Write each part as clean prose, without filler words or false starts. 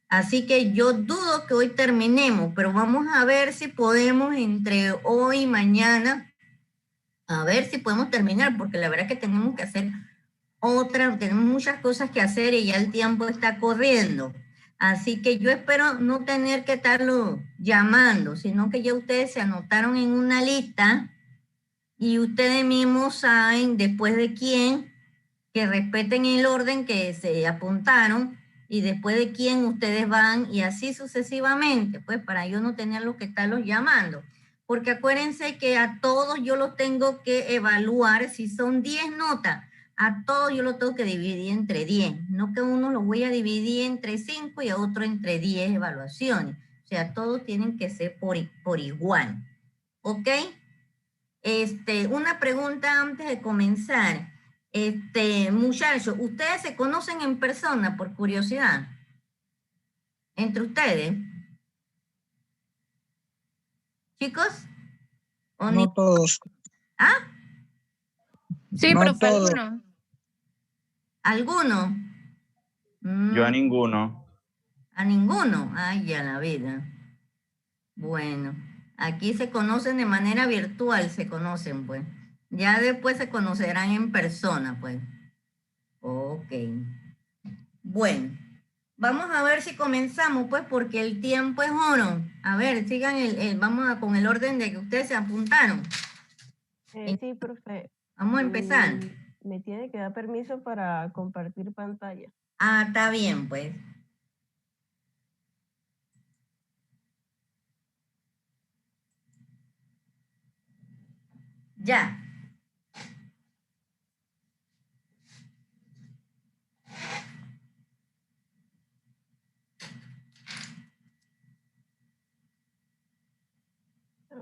Así que yo dudo que hoy terminemos, pero vamos a ver si podemos entre hoy y mañana, a ver si podemos terminar, porque la verdad es que tenemos que hacer tenemos muchas cosas que hacer y ya el tiempo está corriendo. Así que yo espero no tener que estarlo llamando, sino que ya ustedes se anotaron en una lista y ustedes mismos saben después de quién, que respeten el orden que se apuntaron y después de quién ustedes van y así sucesivamente, pues para yo no tenerlos que estarlos llamando. Porque acuérdense que a todos yo los tengo que evaluar, si son 10 notas, a todos yo los tengo que dividir entre 10, no que uno los voy a dividir entre 5 y a otro entre 10 evaluaciones. O sea, todos tienen que ser por igual. ¿Ok? Una pregunta antes de comenzar. Muchachos, ¿ustedes se conocen en persona por curiosidad? ¿Entre ustedes? ¿Chicos? ¿O ni? No todos, ¿Ah? Sí, no profe, todos. alguno. ¿Alguno? Yo a ninguno. ¿A ninguno? Ay, ya la vida. Bueno, aquí se conocen de manera virtual, se conocen, pues. Ya después se conocerán en persona, pues. Ok. Bueno, vamos a ver si comenzamos, pues, porque el tiempo es oro. A ver, sigan con el orden de que ustedes se apuntaron. Sí, profe. Vamos a empezar. Me tiene que dar permiso para compartir pantalla. Ah, está bien, pues. Ya.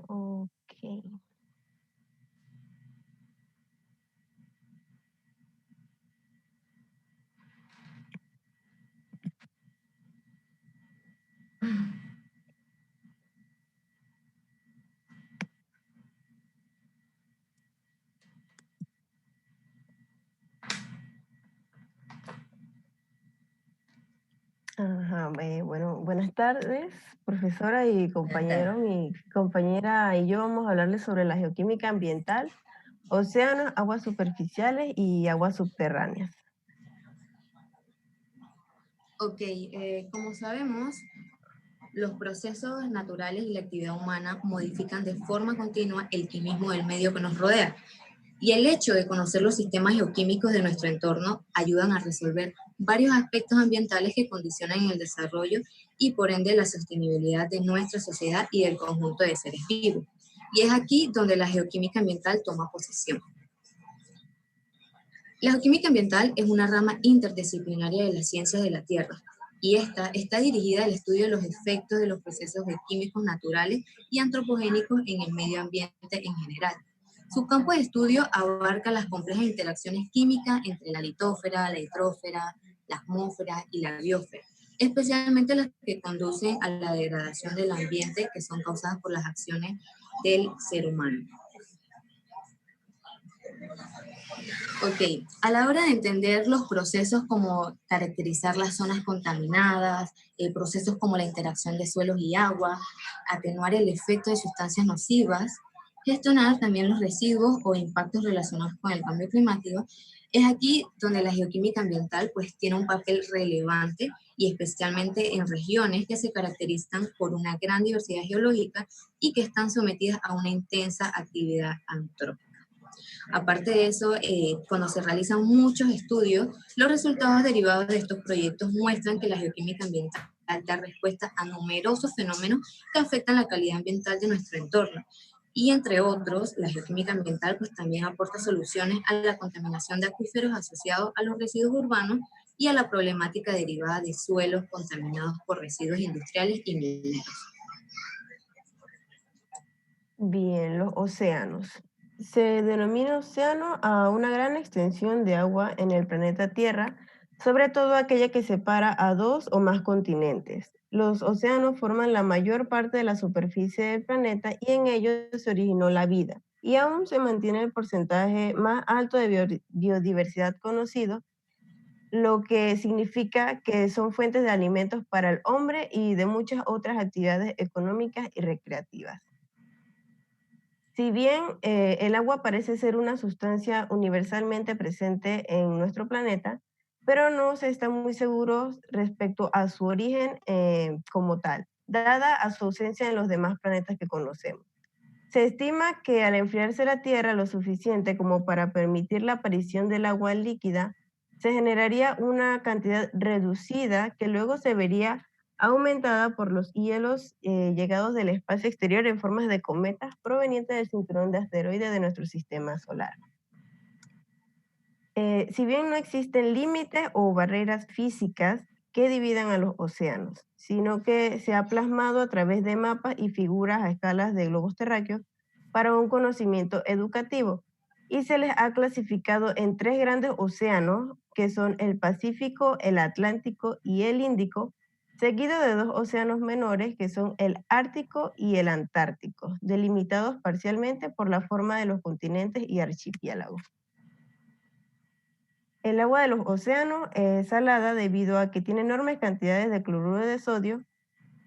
Ok. Ajá, bueno, buenas tardes, profesora y compañero. Mi compañera y yo vamos a hablarles sobre la geoquímica ambiental, océanos, aguas superficiales y aguas subterráneas. Ok, como sabemos, los procesos naturales y la actividad humana modifican de forma continua el químico del medio que nos rodea. Y el hecho de conocer los sistemas geoquímicos de nuestro entorno ayudan a resolver varios aspectos ambientales que condicionan el desarrollo y por ende la sostenibilidad de nuestra sociedad y del conjunto de seres vivos. Y es aquí donde la geoquímica ambiental toma posesión. La geoquímica ambiental es una rama interdisciplinaria de las ciencias de la Tierra y esta está dirigida al estudio de los efectos de los procesos químicos naturales y antropogénicos en el medio ambiente en general. Su campo de estudio abarca las complejas interacciones químicas entre la litósfera, la hidrósfera, la atmósfera y la biosfera, especialmente las que conducen a la degradación del ambiente que son causadas por las acciones del ser humano. Ok, a la hora de entender los procesos como caracterizar las zonas contaminadas, procesos como la interacción de suelos y agua, atenuar el efecto de sustancias nocivas, gestionar también los residuos o impactos relacionados con el cambio climático, es aquí donde la geoquímica ambiental pues tiene un papel relevante y especialmente en regiones que se caracterizan por una gran diversidad geológica y que están sometidas a una intensa actividad antrópica. Aparte de eso, cuando se realizan muchos estudios, los resultados derivados de estos proyectos muestran que la geoquímica ambiental da respuesta a numerosos fenómenos que afectan la calidad ambiental de nuestro entorno. Y entre otros, la geoquímica ambiental pues también aporta soluciones a la contaminación de acuíferos asociados a los residuos urbanos y a la problemática derivada de suelos contaminados por residuos industriales y mineros. Bien, los océanos. Se denomina océano a una gran extensión de agua en el planeta Tierra, sobre todo aquella que separa a dos o más continentes. Los océanos forman la mayor parte de la superficie del planeta y en ellos se originó la vida. Y aún se mantiene el porcentaje más alto de biodiversidad conocido, lo que significa que son fuentes de alimentos para el hombre y de muchas otras actividades económicas y recreativas. Si bien el agua parece ser una sustancia universalmente presente en nuestro planeta, pero no se está muy seguros respecto a su origen como tal, dada a su ausencia en los demás planetas que conocemos. Se estima que al enfriarse la Tierra lo suficiente como para permitir la aparición del agua líquida, se generaría una cantidad reducida que luego se vería aumentada por los hielos llegados del espacio exterior en formas de cometas provenientes del cinturón de asteroides de nuestro sistema solar. Si bien no existen límites o barreras físicas que dividan a los océanos, sino que se ha plasmado a través de mapas y figuras a escalas de globos terráqueos para un conocimiento educativo, y se les ha clasificado en tres grandes océanos, que son el Pacífico, el Atlántico y el Índico, seguido de dos océanos menores, que son el Ártico y el Antártico, delimitados parcialmente por la forma de los continentes y archipiélagos. El agua de los océanos es salada debido a que tiene enormes cantidades de cloruro de sodio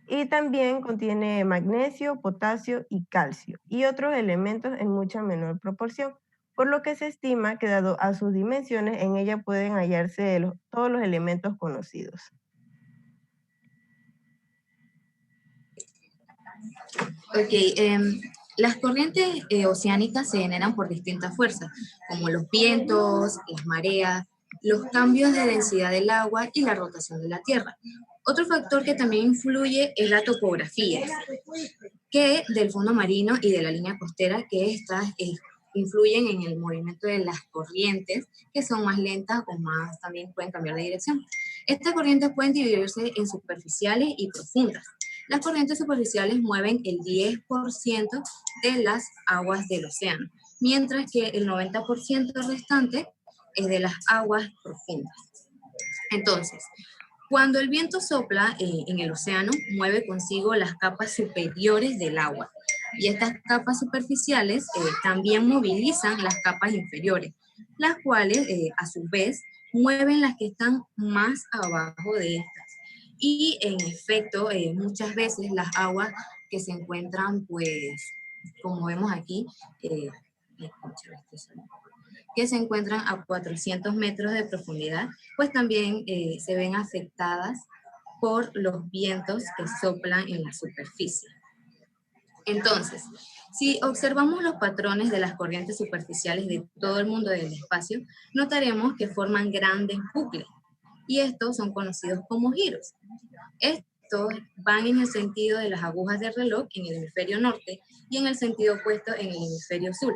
y también contiene magnesio, potasio y calcio y otros elementos en mucha menor proporción, por lo que se estima que dado a sus dimensiones en ella pueden hallarse todos los elementos conocidos. Ok, las corrientes oceánicas se generan por distintas fuerzas, como los vientos, las mareas, los cambios de densidad del agua y la rotación de la Tierra. Otro factor que también influye es la topografía, que del fondo marino y de la línea costera, que estas influyen en el movimiento de las corrientes, que son más lentas o más también pueden cambiar de dirección. Estas corrientes pueden dividirse en superficiales y profundas. Las corrientes superficiales mueven el 10% de las aguas del océano, mientras que el 90% restante es de las aguas profundas. Entonces, cuando el viento sopla en el océano, mueve consigo las capas superiores del agua. Y estas capas superficiales también movilizan las capas inferiores, las cuales a su vez mueven las que están más abajo de estas. Y en efecto, muchas veces las aguas que se encuentran, pues, como vemos aquí, que se encuentran a 400 metros de profundidad, pues también se ven afectadas por los vientos que soplan en la superficie. Entonces, si observamos los patrones de las corrientes superficiales de todo el mundo del espacio, notaremos que forman grandes bucles, y estos son conocidos como giros. Estos van en el sentido de las agujas del reloj en el hemisferio norte y en el sentido opuesto en el hemisferio sur.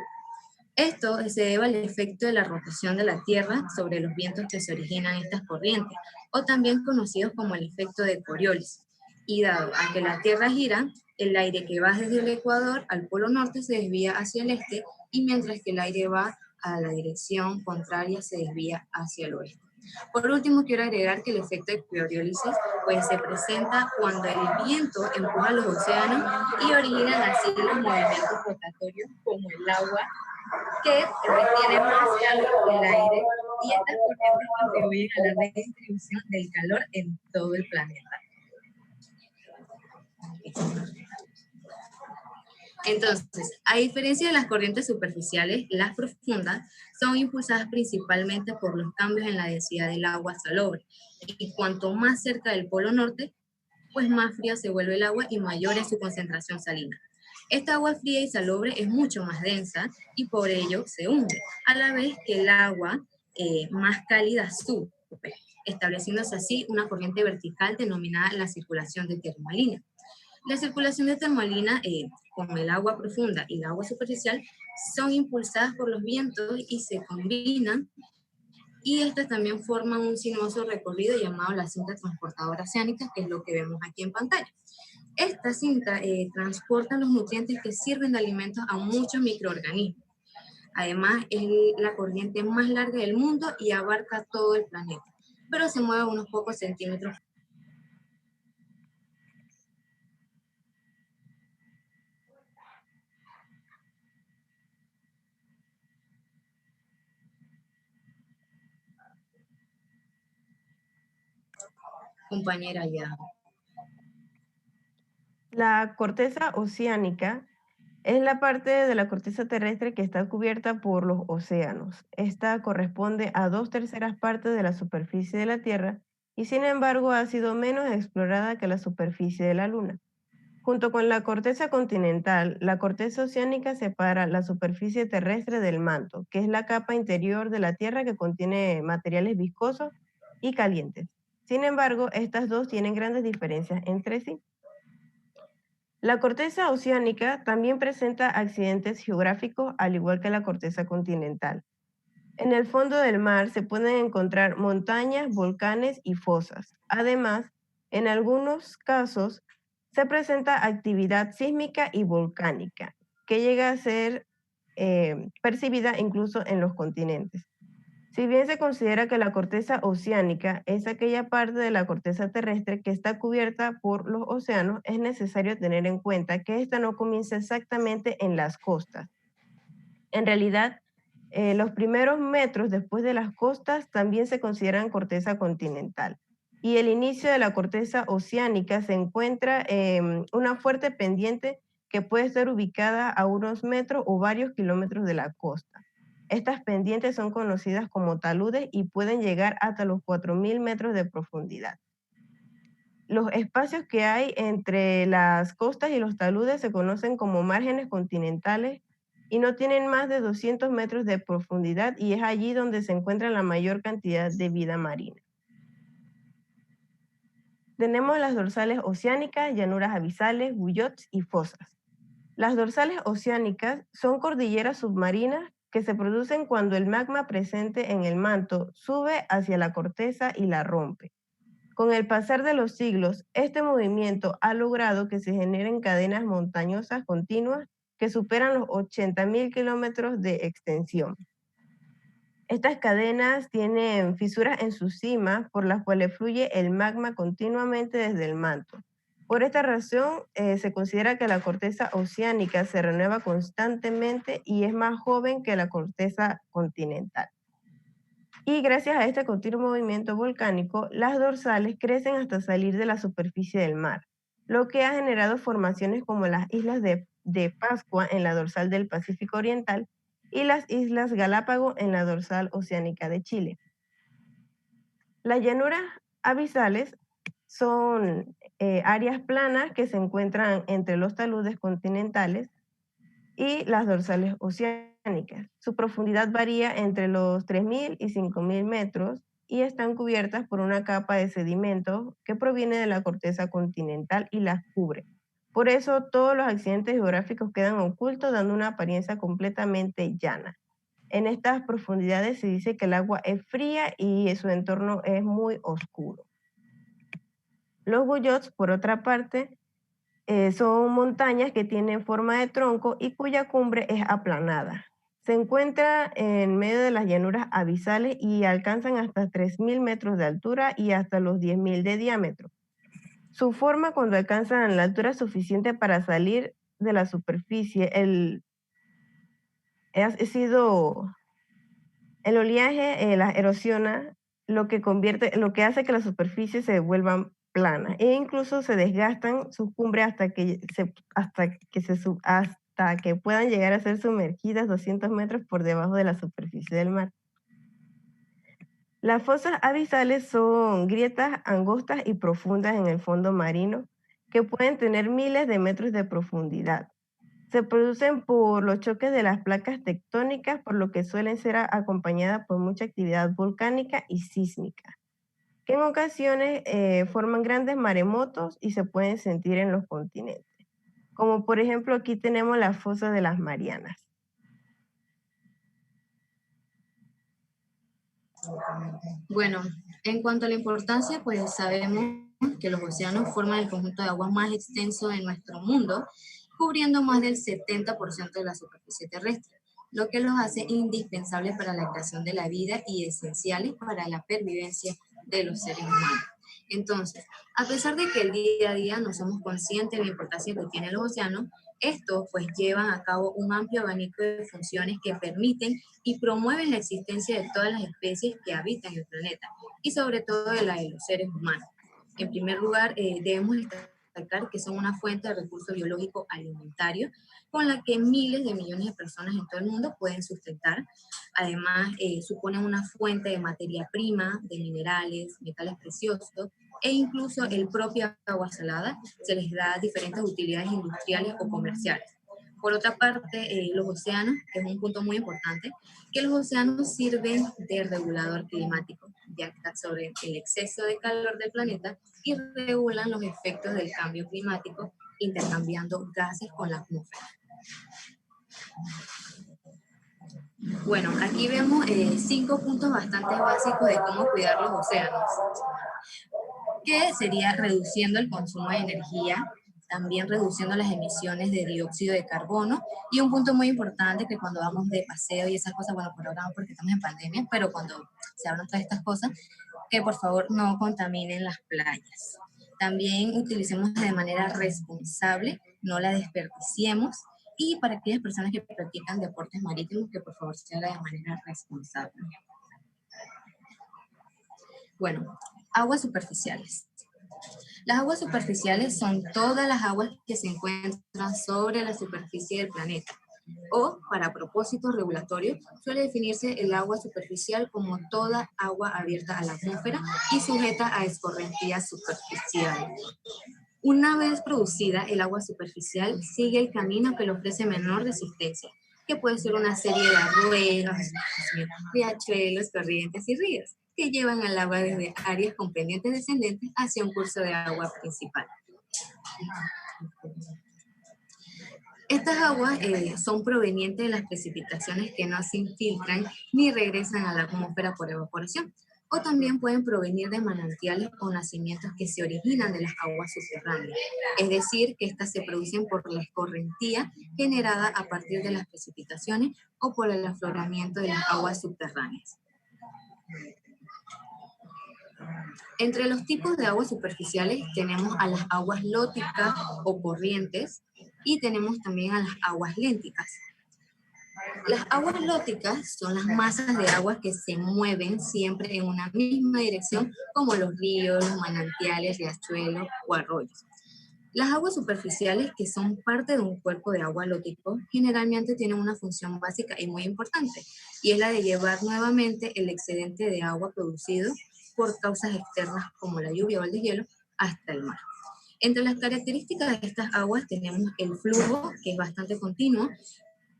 Esto se debe al efecto de la rotación de la Tierra sobre los vientos que se originan estas corrientes, o también conocidos como el efecto de Coriolis. Y dado a que la Tierra gira, el aire que va desde el Ecuador al Polo Norte se desvía hacia el este, y mientras que el aire va a la dirección contraria se desvía hacia el oeste. Por último, quiero agregar que el efecto de Coriolis pues, se presenta cuando el viento empuja los océanos y originan así los movimientos rotatorios como el agua, que retiene más calor que el aire, y estas corrientes contribuyen a la redistribución del calor en todo el planeta. Entonces, a diferencia de las corrientes superficiales, las profundas son impulsadas principalmente por los cambios en la densidad del agua salobre, y cuanto más cerca del polo norte, pues más fría se vuelve el agua y mayor es su concentración salina. Esta agua fría y salobre es mucho más densa y por ello se hunde, a la vez que el agua más cálida sube, estableciéndose así una corriente vertical denominada la circulación de termalina. La circulación de termalina, como el agua profunda y el agua superficial, son impulsadas por los vientos y se combinan, y estas también forman un sinuoso recorrido llamado la cinta transportadora oceánica, que es lo que vemos aquí en pantalla. Esta cinta transporta los nutrientes que sirven de alimentos a muchos microorganismos. Además, es la corriente más larga del mundo y abarca todo el planeta, pero se mueve unos pocos centímetros. compañera ya. La corteza oceánica es la parte de la corteza terrestre que está cubierta por los océanos. Esta corresponde a 2/3 partes de la superficie de la Tierra y sin embargo ha sido menos explorada que la superficie de la Luna. Junto con la corteza continental, la corteza oceánica separa la superficie terrestre del manto, que es la capa interior de la Tierra que contiene materiales viscosos y calientes. Sin embargo, estas dos tienen grandes diferencias entre sí. La corteza oceánica también presenta accidentes geográficos al igual que la corteza continental. En el fondo del mar se pueden encontrar montañas, volcanes y fosas. Además, en algunos casos se presenta actividad sísmica y volcánica, que llega a ser percibida incluso en los continentes. Si bien se considera que la corteza oceánica es aquella parte de la corteza terrestre que está cubierta por los océanos, es necesario tener en cuenta que esta no comienza exactamente en las costas. En realidad, los primeros metros después de las costas también se consideran corteza continental. Y el inicio de la corteza oceánica se encuentra en una fuerte pendiente que puede estar ubicada a unos metros o varios kilómetros de la costa. Estas pendientes son conocidas como taludes y pueden llegar hasta los 4.000 metros de profundidad. Los espacios que hay entre las costas y los taludes se conocen como márgenes continentales y no tienen más de 200 metros de profundidad y es allí donde se encuentra la mayor cantidad de vida marina. Tenemos las dorsales oceánicas, llanuras abisales, buyots y fosas. Las dorsales oceánicas son cordilleras submarinas que se producen cuando el magma presente en el manto sube hacia la corteza y la rompe. Con el pasar de los siglos, este movimiento ha logrado que se generen cadenas montañosas continuas que superan los 80.000 kilómetros de extensión. Estas cadenas tienen fisuras en sus cimas por las cuales fluye el magma continuamente desde el manto. Por esta razón, se considera que la corteza oceánica se renueva constantemente y es más joven que la corteza continental. Y gracias a este continuo movimiento volcánico, las dorsales crecen hasta salir de la superficie del mar, lo que ha generado formaciones como las islas de Pascua en la dorsal del Pacífico Oriental y las islas Galápagos en la dorsal oceánica de Chile. Las llanuras abisales son áreas planas que se encuentran entre los taludes continentales y las dorsales oceánicas. Su profundidad varía entre los 3.000 y 5.000 metros y están cubiertas por una capa de sedimentos que proviene de la corteza continental y las cubre. Por eso todos los accidentes geográficos quedan ocultos, dando una apariencia completamente llana. En estas profundidades se dice que el agua es fría y su entorno es muy oscuro. Los buyots, por otra parte, son montañas que tienen forma de tronco y cuya cumbre es aplanada. Se encuentra en medio de las llanuras abisales y alcanzan hasta 3.000 metros de altura y hasta los 10.000 de diámetro. Su forma, cuando alcanzan la altura suficiente para salir de la superficie, el oleaje las erosiona, lo que hace que la superficie se vuelvan planas e incluso se desgastan sus cumbres hasta que puedan llegar a ser sumergidas 200 metros por debajo de la superficie del mar. Las fosas abisales son grietas angostas y profundas en el fondo marino que pueden tener miles de metros de profundidad. Se producen por los choques de las placas tectónicas, por lo que suelen ser acompañadas por mucha actividad volcánica y sísmica, que en ocasiones forman grandes maremotos y se pueden sentir en los continentes. Como por ejemplo aquí tenemos la fosa de las Marianas. Bueno, en cuanto a la importancia, pues sabemos que los océanos forman el conjunto de aguas más extenso de nuestro mundo, cubriendo más del 70% de la superficie terrestre, lo que los hace indispensables para la creación de la vida y esenciales para la pervivencia de los seres humanos. Entonces, a pesar de que el día a día no somos conscientes de la importancia que tienen los océanos, estos pues llevan a cabo un amplio abanico de funciones que permiten y promueven la existencia de todas las especies que habitan el planeta y sobre todo de la de los seres humanos. En primer lugar, debemos destacar que son una fuente de recurso biológico alimentario con la que miles de millones de personas en todo el mundo pueden sustentar. Además, suponen una fuente de materia prima, de minerales, metales preciosos e incluso el propio agua salada se les da diferentes utilidades industriales o comerciales. Por otra parte, los océanos, que es un punto muy importante, que los océanos sirven de regulador climático, ya que actúan sobre el exceso de calor del planeta y regulan los efectos del cambio climático, intercambiando gases con la atmósfera. Bueno, aquí vemos 5 puntos bastante básicos de cómo cuidar los océanos, que sería reduciendo el consumo de energía, también reduciendo las emisiones de dióxido de carbono, y un punto muy importante que cuando vamos de paseo y esas cosas, bueno, por ahora no porque estamos en pandemia, pero cuando se hablan todas estas cosas, que por favor no contaminen las playas. También utilicemos de manera responsable, no la desperdiciemos, y para aquellas personas que practican deportes marítimos, que por favor se haga de manera responsable. Bueno, aguas superficiales. Las aguas superficiales son todas las aguas que se encuentran sobre la superficie del planeta. O, para propósitos regulatorios, suele definirse el agua superficial como toda agua abierta a la atmósfera y sujeta a escorrentías superficiales. Una vez producida, el agua superficial sigue el camino que le ofrece menor resistencia, que puede ser una serie de arroyos, riachuelos, corrientes y ríos, que llevan al agua desde áreas con pendientes descendentes hacia un curso de agua principal. Estas aguas son provenientes de las precipitaciones que no se infiltran ni regresan a la atmósfera por evaporación, o también pueden provenir de manantiales o nacimientos que se originan de las aguas subterráneas, es decir, que estas se producen por la escorrentía generada a partir de las precipitaciones o por el afloramiento de las aguas subterráneas. Entre los tipos de aguas superficiales tenemos a las aguas lóticas o corrientes y tenemos también a las aguas lénticas. Las aguas lóticas son las masas de agua que se mueven siempre en una misma dirección, como los ríos, los manantiales, riachuelos o arroyos. Las aguas superficiales, que son parte de un cuerpo de agua lótico, generalmente tienen una función básica y muy importante, y es la de llevar nuevamente el excedente de agua producido por causas externas como la lluvia o el deshielo hasta el mar. Entre las características de estas aguas tenemos el flujo, que es bastante continuo,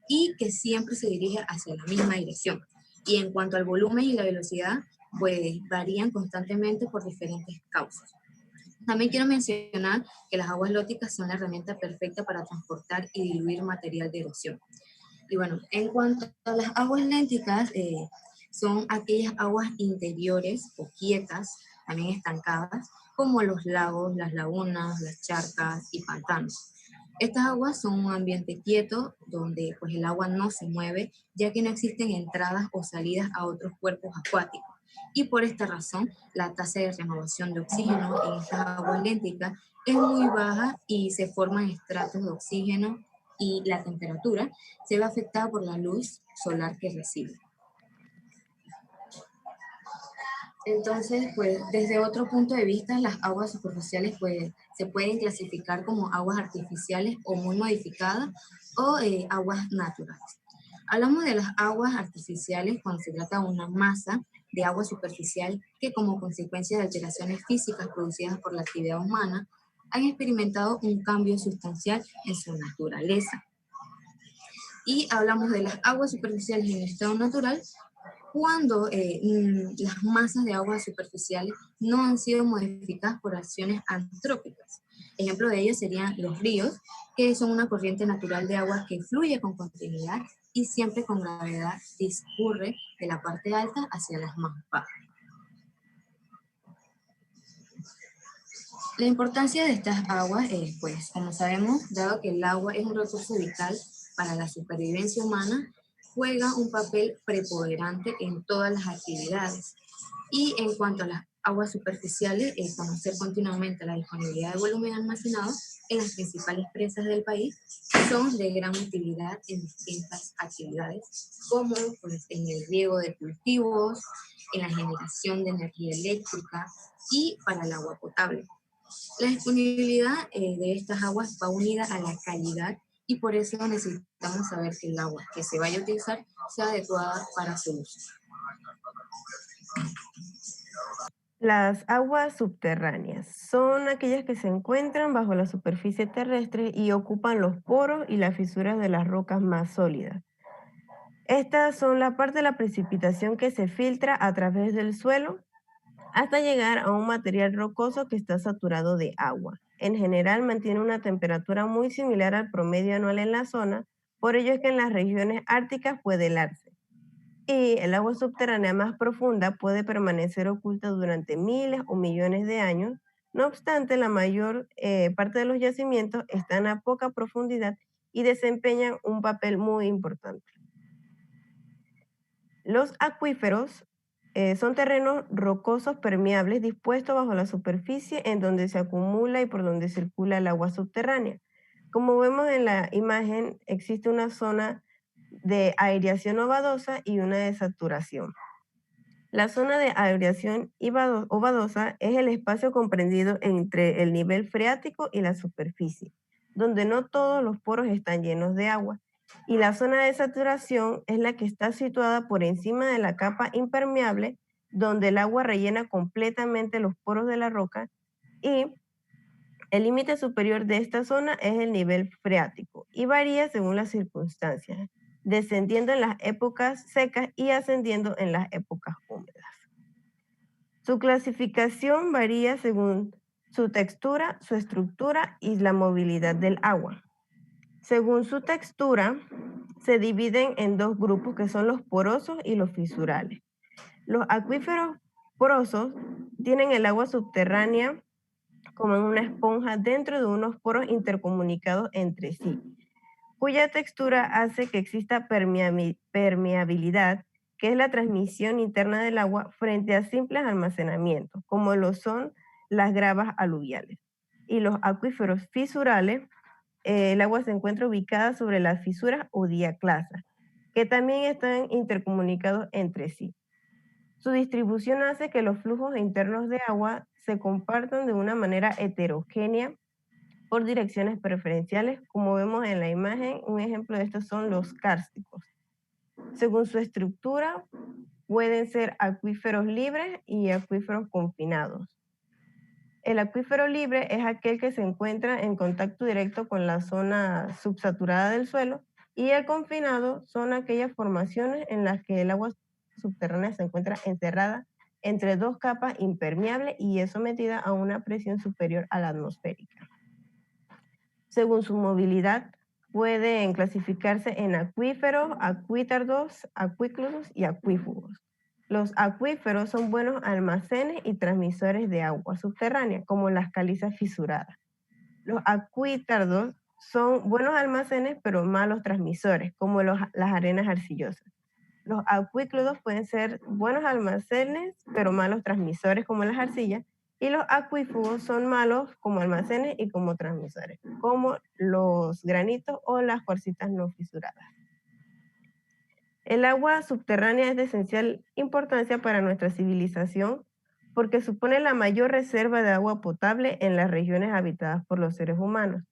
y que siempre se dirige hacia la misma dirección. Y en cuanto al volumen y la velocidad, pues varían constantemente por diferentes causas. También quiero mencionar que las aguas lóticas son la herramienta perfecta para transportar y diluir material de erosión. Y bueno, en cuanto a las aguas lénticas, son aquellas aguas interiores o quietas, también estancadas, como los lagos, las lagunas, las charcas y pantanos. Estas aguas son un ambiente quieto donde pues, el agua no se mueve, ya que no existen entradas o salidas a otros cuerpos acuáticos. Y por esta razón, la tasa de renovación de oxígeno en estas aguas lénticas es muy baja y se forman estratos de oxígeno y la temperatura se ve afectada por la luz solar que recibe. Entonces, pues, desde otro punto de vista, las aguas superficiales pues, se pueden clasificar como aguas artificiales o muy modificadas o aguas naturales. Hablamos de las aguas artificiales cuando se trata de una masa de agua superficial que como consecuencia de alteraciones físicas producidas por la actividad humana han experimentado un cambio sustancial en su naturaleza. Y hablamos de las aguas superficiales en estado natural cuando las masas de aguas superficiales no han sido modificadas por acciones antrópicas. Ejemplo de ello serían los ríos, que son una corriente natural de agua que fluye con continuidad y siempre con gravedad discurre de la parte alta hacia las más bajas. La importancia de estas aguas es, pues, como sabemos, dado que el agua es un recurso vital para la supervivencia humana, juega un papel preponderante en todas las actividades. Y en cuanto a las aguas superficiales, conocer continuamente la disponibilidad de volumen almacenado en las principales presas del país son de gran utilidad en distintas actividades, como pues, en el riego de cultivos, en la generación de energía eléctrica, y para el agua potable. La disponibilidad de estas aguas va unida a la calidad y por eso necesitamos saber que el agua que se vaya a utilizar sea adecuada para su uso. Las aguas subterráneas son aquellas que se encuentran bajo la superficie terrestre y ocupan los poros y las fisuras de las rocas más sólidas. Estas son la parte de la precipitación que se filtra a través del suelo hasta llegar a un material rocoso que está saturado de agua. En general mantiene una temperatura muy similar al promedio anual en la zona, por ello es que en las regiones árticas puede helarse. Y el agua subterránea más profunda puede permanecer oculta durante miles o millones de años. No obstante, la mayor parte de los yacimientos están a poca profundidad y desempeñan un papel muy importante. Los acuíferos son terrenos rocosos permeables dispuestos bajo la superficie en donde se acumula y por donde circula el agua subterránea. Como vemos en la imagen, existe una zona de aireación ovadosa y una de saturación. La zona de aireación ovadosa es el espacio comprendido entre el nivel freático y la superficie, donde no todos los poros están llenos de agua. Y la zona de saturación es la que está situada por encima de la capa impermeable, donde el agua rellena completamente los poros de la roca, y el límite superior de esta zona es el nivel freático y varía según las circunstancias, descendiendo en las épocas secas y ascendiendo en las épocas húmedas. Su clasificación varía según su textura, su estructura y la movilidad del agua. Según su textura, se dividen en dos grupos que son los porosos y los fisurales. Los acuíferos porosos tienen el agua subterránea como en una esponja dentro de unos poros intercomunicados entre sí, cuya textura hace que exista permeabilidad, que es la transmisión interna del agua frente a simples almacenamientos, como lo son las gravas aluviales. Y los acuíferos fisurales, el agua se encuentra ubicada sobre las fisuras o diaclasas, que también están intercomunicados entre sí. Su distribución hace que los flujos internos de agua se compartan de una manera heterogénea por direcciones preferenciales, como vemos en la imagen. Un ejemplo de estos son los kársticos. Según su estructura, pueden ser acuíferos libres y acuíferos confinados. El acuífero libre es aquel que se encuentra en contacto directo con la zona subsaturada del suelo, y el confinado son aquellas formaciones en las que el agua subterránea se encuentra encerrada entre dos capas impermeables y es sometida a una presión superior a la atmosférica. Según su movilidad, pueden clasificarse en acuíferos, acuítardos, acuícludos y acuífugos. Los acuíferos son buenos almacenes y transmisores de agua subterránea, como las calizas fisuradas. Los acuítardos son buenos almacenes, pero malos transmisores, como las arenas arcillosas. Los acuícludos pueden ser buenos almacenes, pero malos transmisores, como las arcillas. Y los acuífugos son malos como almacenes y como transmisores, como los granitos o las cuarcitas no fisuradas. El agua subterránea es de esencial importancia para nuestra civilización porque supone la mayor reserva de agua potable en las regiones habitadas por los seres humanos.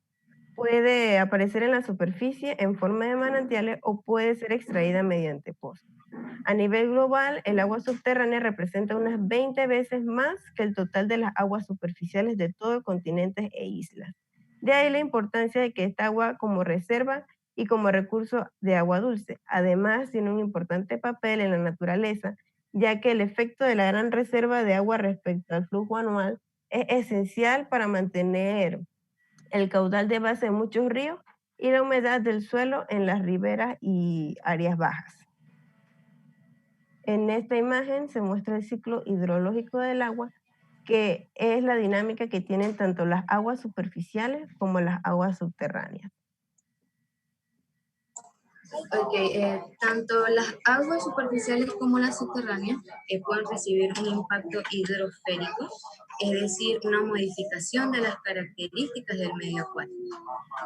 Puede aparecer en la superficie en forma de manantiales o puede ser extraída mediante pozos. A nivel global, el agua subterránea representa unas 20 veces más que el total de las aguas superficiales de todo el continente e islas. De ahí la importancia de que esta agua como reserva y como recurso de agua dulce. Además, tiene un importante papel en la naturaleza, ya que el efecto de la gran reserva de agua respecto al flujo anual es esencial para mantener el caudal de base de muchos ríos y la humedad del suelo en las riberas y áreas bajas. En esta imagen se muestra el ciclo hidrológico del agua, que es la dinámica que tienen tanto las aguas superficiales como las aguas subterráneas. Ok, tanto las aguas superficiales como las subterráneas pueden recibir un impacto hidrosférico es decir, una modificación de las características del medio acuático.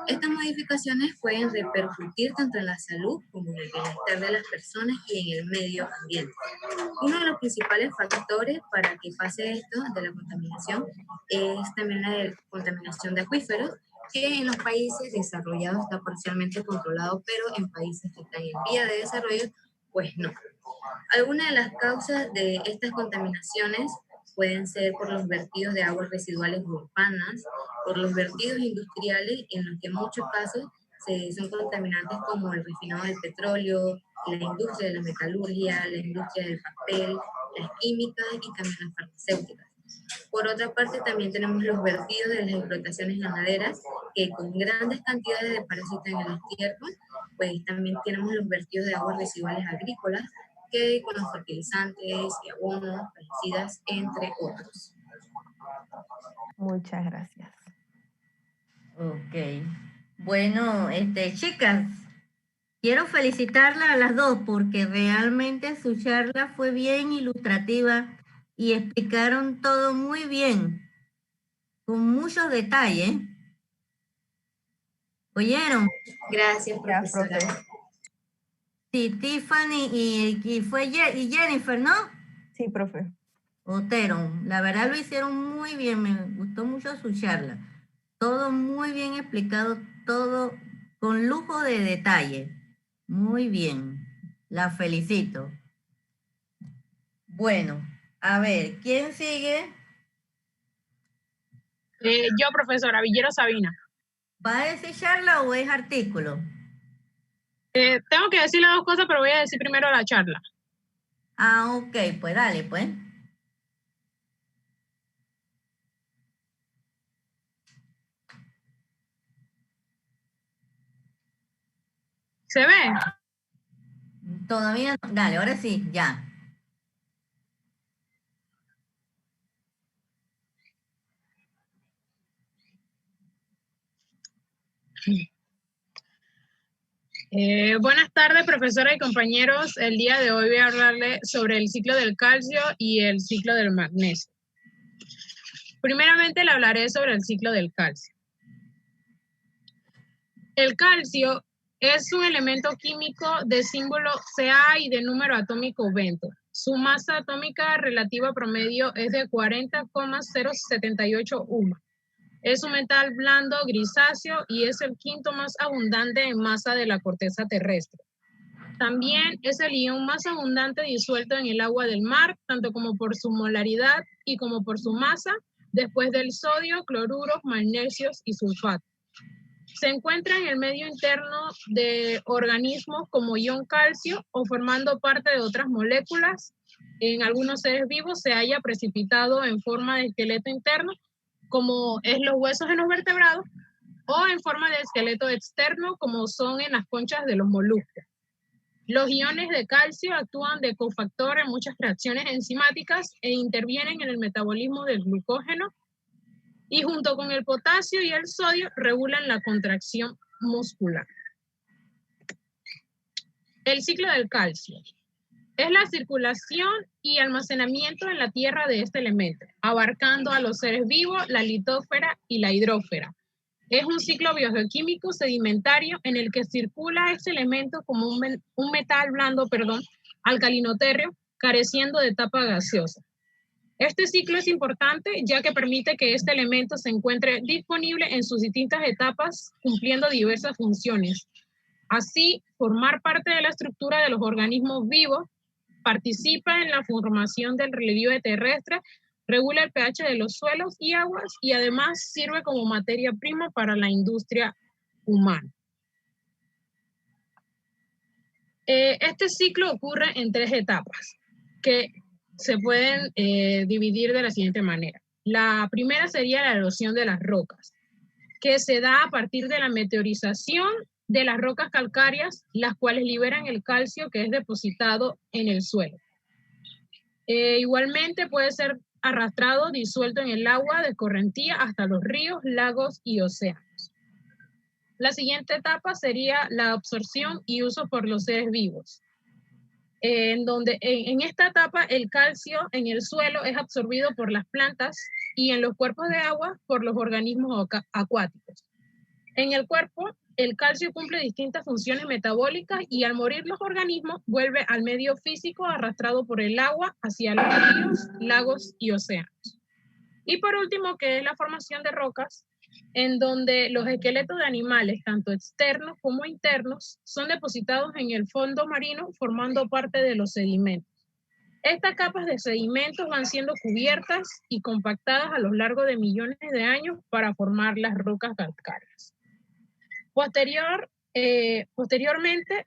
Estas modificaciones pueden repercutir tanto en la salud como en el bienestar de las personas y en el medio ambiente. Uno de los principales factores para que pase esto de la contaminación es también la contaminación de acuíferos, que en los países desarrollados está parcialmente controlado, pero en países que están en vía de desarrollo, pues no. Algunas de las causas de estas contaminaciones pueden ser por los vertidos de aguas residuales urbanas, por los vertidos industriales, en los que en muchos casos son contaminantes como el refinado del petróleo, la industria de la metalurgia, la industria del papel, las químicas y también las farmacéuticas. Por otra parte, también tenemos los vertidos de las explotaciones ganaderas, que con grandes cantidades de parásitos en el estiércol, pues también tenemos los vertidos de aguas residuales agrícolas, que con los fertilizantes y abonos, pesticidas, entre otros. Muchas gracias. Ok. Bueno, chicas, quiero felicitarlas a las dos porque realmente su charla fue bien ilustrativa y explicaron todo muy bien, con muchos detalles. ¿Oyeron? Gracias, Gracias, profesora. profe. Sí, Tiffany y Jennifer, ¿no? Sí, profe. Otero, la verdad lo hicieron muy bien, me gustó mucho su charla. Todo muy bien explicado, todo con lujo de detalle. Muy bien, la felicito. Bueno, a ver, ¿quién sigue? Yo, profesora Villero Sabina. ¿Va a decir charla o es artículo? Tengo que decir las dos cosas, pero voy a decir primero la charla. Ah, ok, pues dale, pues. ¿Se ve? Todavía no. Dale, ahora sí, ya. Buenas tardes, profesora y compañeros. El día de hoy voy a hablarle sobre el ciclo del calcio y el ciclo del magnesio. Primeramente le hablaré sobre el ciclo del calcio. El calcio es un elemento químico de símbolo Ca y de número atómico 20. Su masa atómica relativa promedio es de 40,078 UMA. Es un metal blando grisáceo y es el quinto más abundante en masa de la corteza terrestre. También es el ion más abundante disuelto en el agua del mar, tanto como por su molaridad y como por su masa, después del sodio, cloruros, magnesios y sulfato. Se encuentra en el medio interno de organismos como ion calcio o formando parte de otras moléculas. En algunos seres vivos se halla precipitado en forma de esqueleto interno, como es los huesos en los vertebrados, o en forma de esqueleto externo, como son en las conchas de los moluscos. Los iones de calcio actúan de cofactor en muchas reacciones enzimáticas e intervienen en el metabolismo del glucógeno, y junto con el potasio y el sodio regulan la contracción muscular. El ciclo del calcio es la circulación y almacenamiento en la tierra de este elemento, abarcando a los seres vivos, la litósfera y la hidrósfera. Es un ciclo biogeoquímico sedimentario en el que circula este elemento como un metal blando, alcalinotérreo, careciendo de etapa gaseosa. Este ciclo es importante ya que permite que este elemento se encuentre disponible en sus distintas etapas, cumpliendo diversas funciones. Así, formar parte de la estructura de los organismos vivos, participa en la formación del relieve terrestre, regula el pH de los suelos y aguas y además sirve como materia prima para la industria humana. Este ciclo ocurre en 3 etapas que se pueden dividir de la siguiente manera. La primera sería la erosión de las rocas, que se da a partir de la meteorización de las rocas calcáreas, las cuales liberan el calcio que es depositado en el suelo. Igualmente puede ser arrastrado, disuelto en el agua de escorrentía hasta los ríos, lagos y océanos. La siguiente etapa sería la absorción y uso por los seres vivos, en donde en esta etapa el calcio en el suelo es absorbido por las plantas y en los cuerpos de agua por los organismos acuáticos. En el cuerpo, el calcio cumple distintas funciones metabólicas y al morir los organismos vuelve al medio físico arrastrado por el agua hacia los ríos, lagos y océanos. Y por último, que es la formación de rocas, en donde los esqueletos de animales, tanto externos como internos, son depositados en el fondo marino formando parte de los sedimentos. Estas capas de sedimentos van siendo cubiertas y compactadas a lo largo de millones de años para formar las rocas calcáreas. Posteriormente,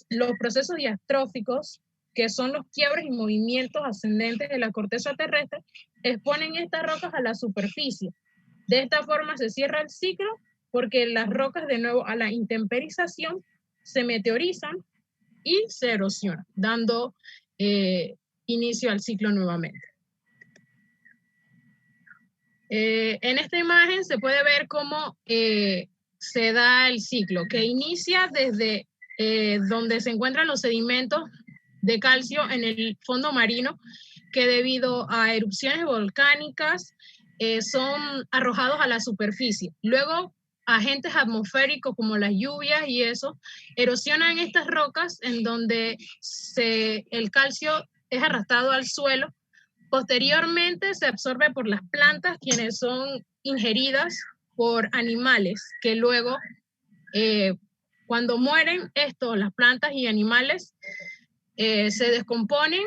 los procesos diastróficos, que son los quiebres y movimientos ascendentes de la corteza terrestre, exponen estas rocas a la superficie. De esta forma se cierra el ciclo porque las rocas, de nuevo a la intemperización, se meteorizan y se erosionan, dando inicio al ciclo nuevamente. En esta imagen se puede ver cómo se da el ciclo, que inicia desde donde se encuentran los sedimentos de calcio en el fondo marino, que debido a erupciones volcánicas son arrojados a la superficie. Luego, agentes atmosféricos como las lluvias y eso, erosionan estas rocas en donde el calcio es arrastrado al suelo. Posteriormente se absorbe por las plantas, quienes son ingeridas por animales, que luego, cuando mueren las plantas y animales, se descomponen.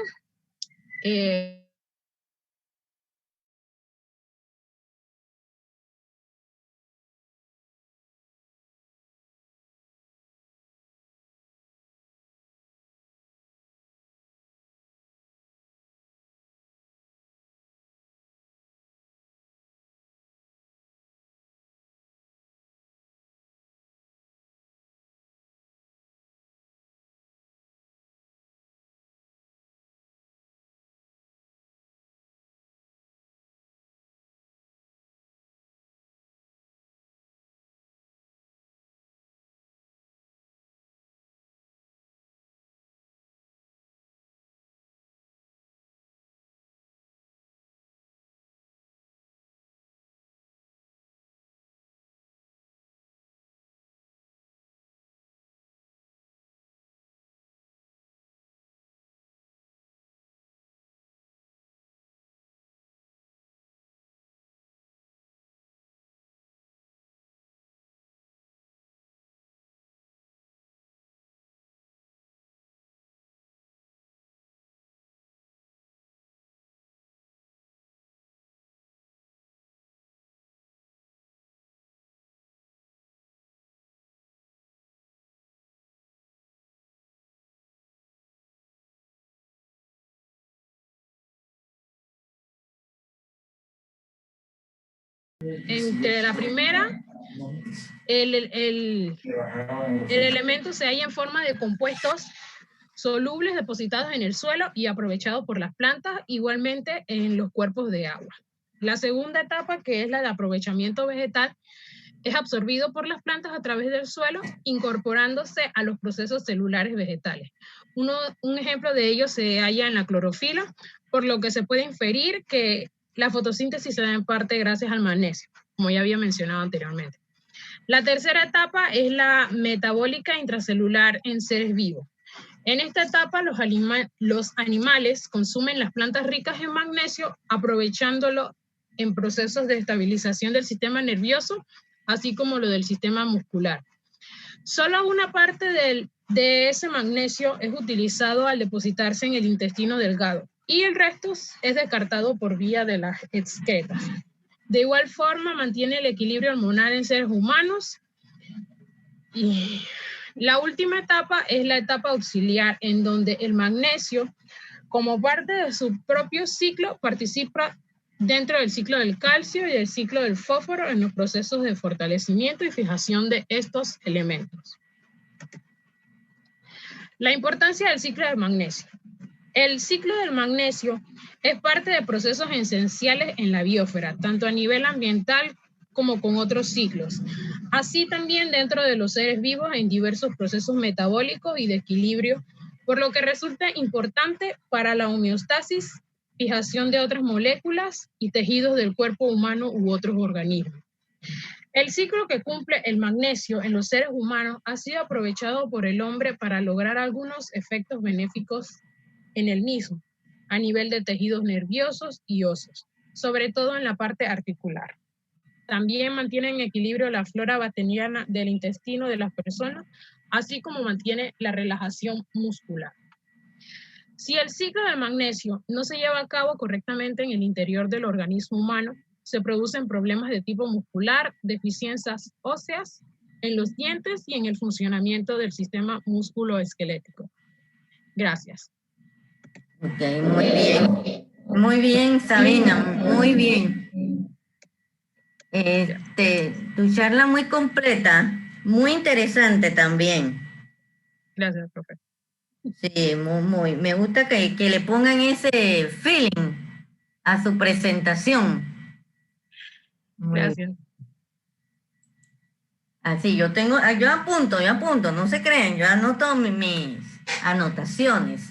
Entre la primera, el elemento se halla en forma de compuestos solubles depositados en el suelo y aprovechados por las plantas, igualmente en los cuerpos de agua. La segunda etapa, que es la de aprovechamiento vegetal, es absorbido por las plantas a través del suelo, incorporándose a los procesos celulares vegetales. Un ejemplo de ello se halla en la clorofila, por lo que se puede inferir que la fotosíntesis se da en parte gracias al magnesio, como ya había mencionado anteriormente. La tercera etapa es la metabólica intracelular en seres vivos. En esta etapa, los animales consumen las plantas ricas en magnesio, aprovechándolo en procesos de estabilización del sistema nervioso, así como lo del sistema muscular. Solo una parte de ese magnesio es utilizado al depositarse en el intestino delgado y el resto es descartado por vía de las excretas. De igual forma, mantiene el equilibrio hormonal en seres humanos. Y la última etapa es la etapa auxiliar, en donde el magnesio, como parte de su propio ciclo, participa dentro del ciclo del calcio y del ciclo del fósforo en los procesos de fortalecimiento y fijación de estos elementos. La importancia del ciclo del magnesio. El ciclo del magnesio es parte de procesos esenciales en la biosfera, tanto a nivel ambiental como con otros ciclos. Así también dentro de los seres vivos en diversos procesos metabólicos y de equilibrio, por lo que resulta importante para la homeostasis fijación de otras moléculas y tejidos del cuerpo humano u otros organismos. El ciclo que cumple el magnesio en los seres humanos ha sido aprovechado por el hombre para lograr algunos efectos benéficos en el mismo, a nivel de tejidos nerviosos y óseos, sobre todo en la parte articular. También mantiene en equilibrio la flora bacteriana del intestino de las personas, así como mantiene la relajación muscular. Si el ciclo del magnesio no se lleva a cabo correctamente en el interior del organismo humano, se producen problemas de tipo muscular, deficiencias óseas en los dientes y en el funcionamiento del sistema músculo-esquelético. Gracias. Ok, muy bien. Muy bien, Sabina, muy bien. Tu charla muy completa, muy interesante también. Gracias, profe. Sí, me gusta que le pongan ese feeling a su presentación. Muy bien. Gracias. Así, yo apunto, no se crean, yo anoto mis anotaciones.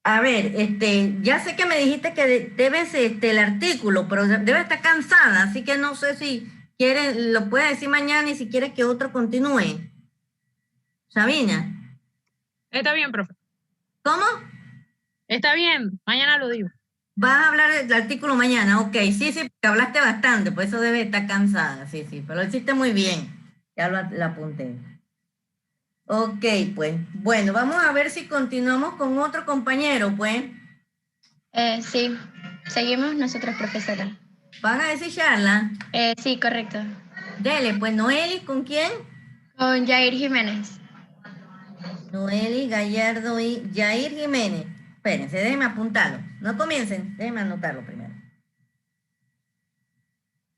A ver, ya sé que me dijiste que debes el artículo, pero debe estar cansada, así que no sé si quieres, lo puedes decir mañana y si quieres que otro continúe. Sabina. Está bien, profe. ¿Cómo? Está bien, mañana lo digo. Vas a hablar del artículo mañana, ok, sí, porque hablaste bastante, por eso debe estar cansada, sí, pero lo hiciste muy bien, ya lo apunté. Ok, pues, bueno, vamos a ver si continuamos con otro compañero, pues. Sí, seguimos nosotros, profesora. ¿Van a decir charla? Sí, correcto. Dele, pues, Noeli, ¿con quién? Con Jair Jiménez. Noeli Gallardo y Jair Jiménez. Espérense, déjenme apuntarlo. No comiencen, déjenme anotarlo primero.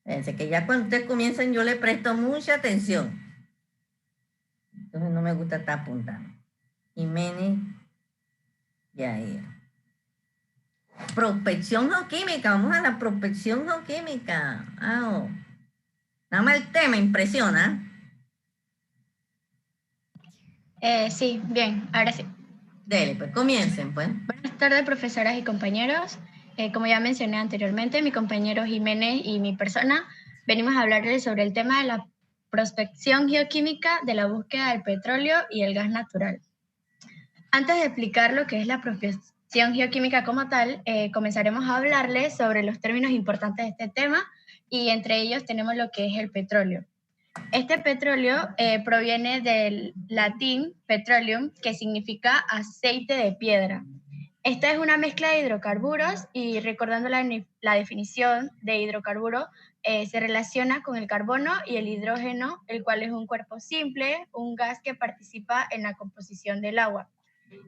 Fíjense que ya cuando ustedes comiencen yo le presto mucha atención. Entonces no me gusta estar apuntando. Jiménez, Jair. Prospección geoquímica, vamos a la prospección geoquímica. Oh. Nada más el tema impresiona. Sí, bien, ahora sí. Dele, pues comiencen, pues. Buenas tardes, profesoras y compañeros. Como ya mencioné anteriormente, mi compañero Jiménez y mi persona venimos a hablarles sobre el tema de la prospección geoquímica de la búsqueda del petróleo y el gas natural. Antes de explicar lo que es la prospección geoquímica como tal, comenzaremos a hablarles sobre los términos importantes de este tema y entre ellos tenemos lo que es el petróleo. Este petróleo proviene del latín petroleum, que significa aceite de piedra. Esta es una mezcla de hidrocarburos y recordando la definición de hidrocarburo, se relaciona con el carbono y el hidrógeno, el cual es un cuerpo simple, un gas que participa en la composición del agua.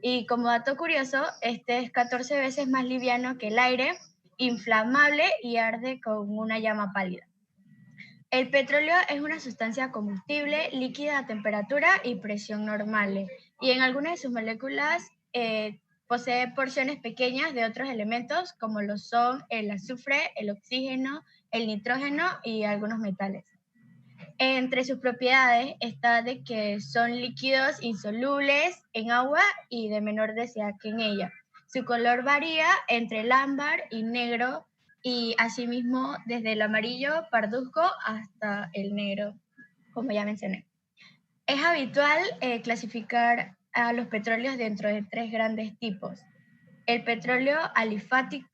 Y como dato curioso, este es 14 veces más liviano que el aire, inflamable y arde con una llama pálida. El petróleo es una sustancia combustible líquida a temperatura y presión normales y en algunas de sus moléculas posee porciones pequeñas de otros elementos como lo son el azufre, el oxígeno, el nitrógeno y algunos metales. Entre sus propiedades está de que son líquidos insolubles en agua y de menor densidad que en ella. Su color varía entre el ámbar y negro y asimismo desde el amarillo parduzco hasta el negro, como ya mencioné. Es habitual clasificar a los petróleos dentro de 3 grandes tipos. El petróleo asfáltico,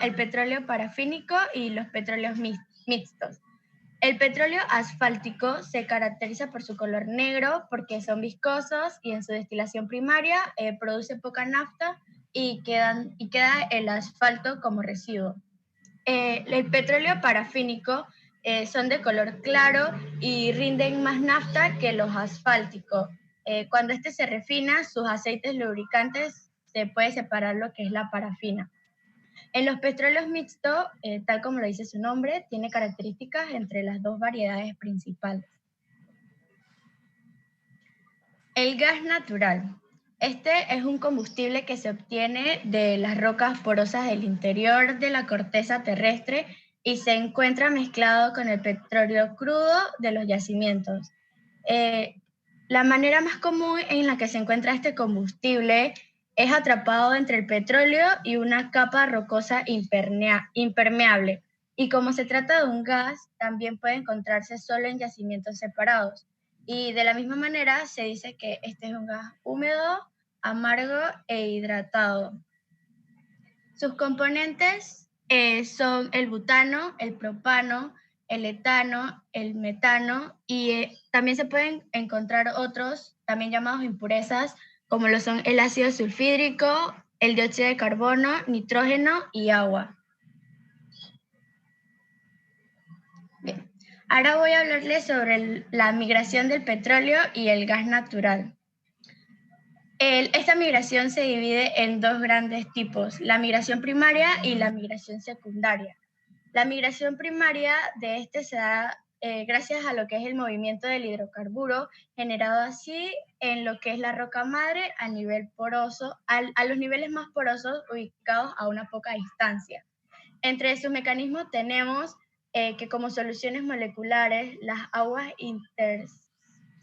el petróleo parafínico y los petróleos mixtos. El petróleo asfáltico se caracteriza por su color negro porque son viscosos y en su destilación primaria produce poca nafta y queda el asfalto como residuo. El petróleo parafínico son de color claro y rinden más nafta que los asfálticos. Cuando este se refina, sus aceites lubricantes se puede separar lo que es la parafina. En los petróleos mixtos, tal como lo dice su nombre, tiene características entre las 2 variedades principales. El gas natural. Este es un combustible que se obtiene de las rocas porosas del interior de la corteza terrestre y se encuentra mezclado con el petróleo crudo de los yacimientos. La manera más común en la que se encuentra este combustible es atrapado entre el petróleo y una capa rocosa impermeable. Y como se trata de un gas, también puede encontrarse solo en yacimientos separados. Y de la misma manera se dice que este es un gas húmedo, amargo e hidratado. Sus componentes son el butano, el propano, el etano, el metano y también se pueden encontrar otros, también llamados impurezas, como lo son el ácido sulfídrico, el dióxido de carbono, nitrógeno y agua. Bien. Ahora voy a hablarles sobre la migración del petróleo y el gas natural. Esta migración se divide en dos grandes tipos, la migración primaria y la migración secundaria. La migración primaria de este se da gracias a lo que es el movimiento del hidrocarburo, generado así en lo que es la roca madre a nivel poroso, a los niveles más porosos ubicados a una poca distancia. Entre sus mecanismos tenemos que como soluciones moleculares, las aguas